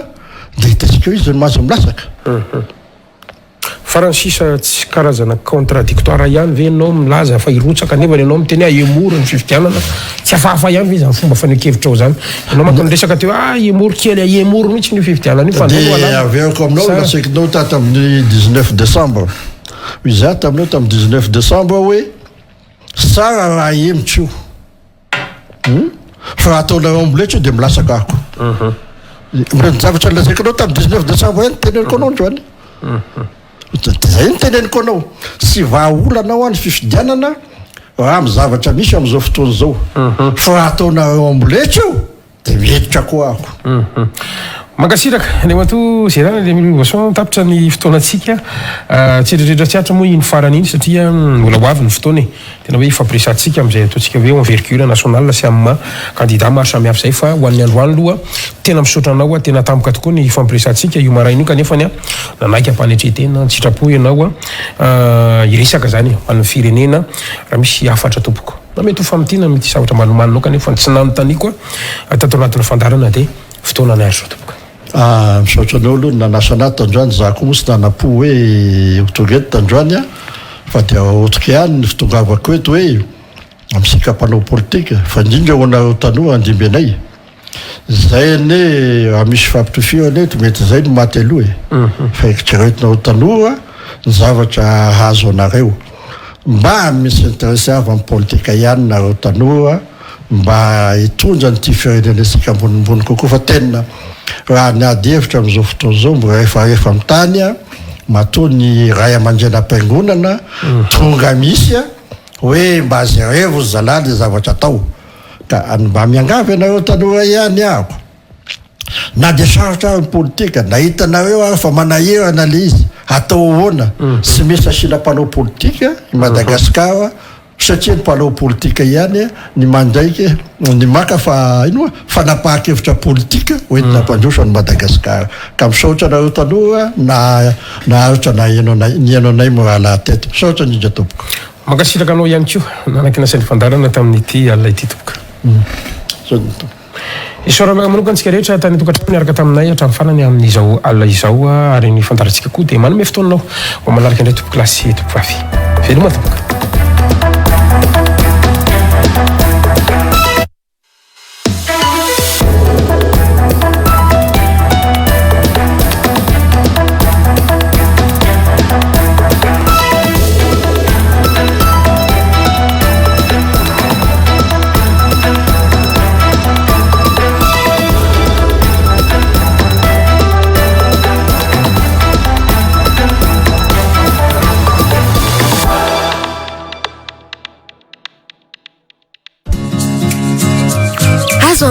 B: de hitasika io izy ny mahazo milasaka
A: faransisa tsy karazana contradictoire ihany ve anao milaza fa irotsaka nefa anao miteny emory ny fifidianana tsy afahafa ihany ve zany fomba fanekevitra ao zany anao makony resaka teo emory kely emory mihitsy ny fifidianana io fa
B: de aveako aminao lasaikinao tata amin'ny 19 décembre iza taminao tamin'ny 19 décembre hoe sara raha emitsy io fa ataonao amboletsa io de milasaka ako zavatra lazaikinao tamin'ny 19 décembre any teneniko anao androany zay ny teneniko anao sy vahaolanao any fifidianana raha amy zavatra misy am'izao fotoana zao fa raha ataonao amboletsa io de mieditra koa ako
A: mankasiraka le mato zay zany le mivason tapitra ny fotoanantsika tsetratrehitra tsiatra moa iny farany iny satria mbola ho avy ny fotoana e tena hoe ifampiresantsika am'izay ataontsika hoe envergure nationale sy amin'ny candidat maro samihafa zay fa ho an'ny androany aloha tena misaotra anao tena tampoka tokoa ny ifampiresantsika io maraina io kanefa ny nanaiky ampanetretena sitrapo ianao iresaka zany amin'ny firenena raha misy afatra tompoko na mety ho famitiana mety zavatra malomalinao kanefa tsy nanontany koa tato anatin'ny fandarana de fotoana ny azo tompoko
B: misaotra anao aloha nanasanaty tandroany za koa mosy nanapo hoe otogety tandroany a fa de otrika ihany ny fitongavako eto hoe amsika mpanao politika fa indrindra ho anareo tanoa andimby anay zay ane misy fampitofio aneto mety zay no maty aloha fa ikitreretinao tanoa ny zavatra hazo anareo mba misy intéressé avy amin'ny politika ihany nareo tanoa mba hitondra nyty firenena sika ambonimbony kokoa fa tena raha ny ady hevitra am'izao fotoana zao mbo rehefa amin'ny tany a matoa ny ray aman-drena am-piangonana tonga misy a hoe mba azerevo zalaly zavatra atao ka mba miangavy anareo tanora ihany ako na de sarotra ny politika na hitanareo ary fa manahirana le izy atao ahoana sy misy asina mpanao politika i Madagasikara satria ny mpanao politika ihany ny mandraiky ny maka fa inoa fanapahakevitra politika hoentina mpandroso ny Madagasikara ka misaotra anareo tanoa na naharitra ny anonay morahala teto misaotra indrindra tompoko
A: mankasiraka anao ihany koa nanaky nasain'ny fandarana tamin'ity alina ity tompoko isorana manokana antsika rehetra tany tokatrano miaraka taminay hatramin'ny farany amin'izao alina izao ary ny fandarantsika koa de manome fotoananao mba manaraka indray tompoko lasy tompoko vavy veloma tompoko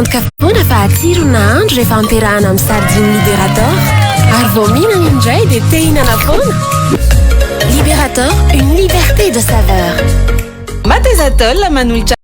C: Antokafoana fa atsiro na andro rehefa amperahana amin'ny sardine Libérateur ary vao mihinana indray dia te hihinana foana. Libérateur, une liberté de saveur.
D: Matezatol manolotra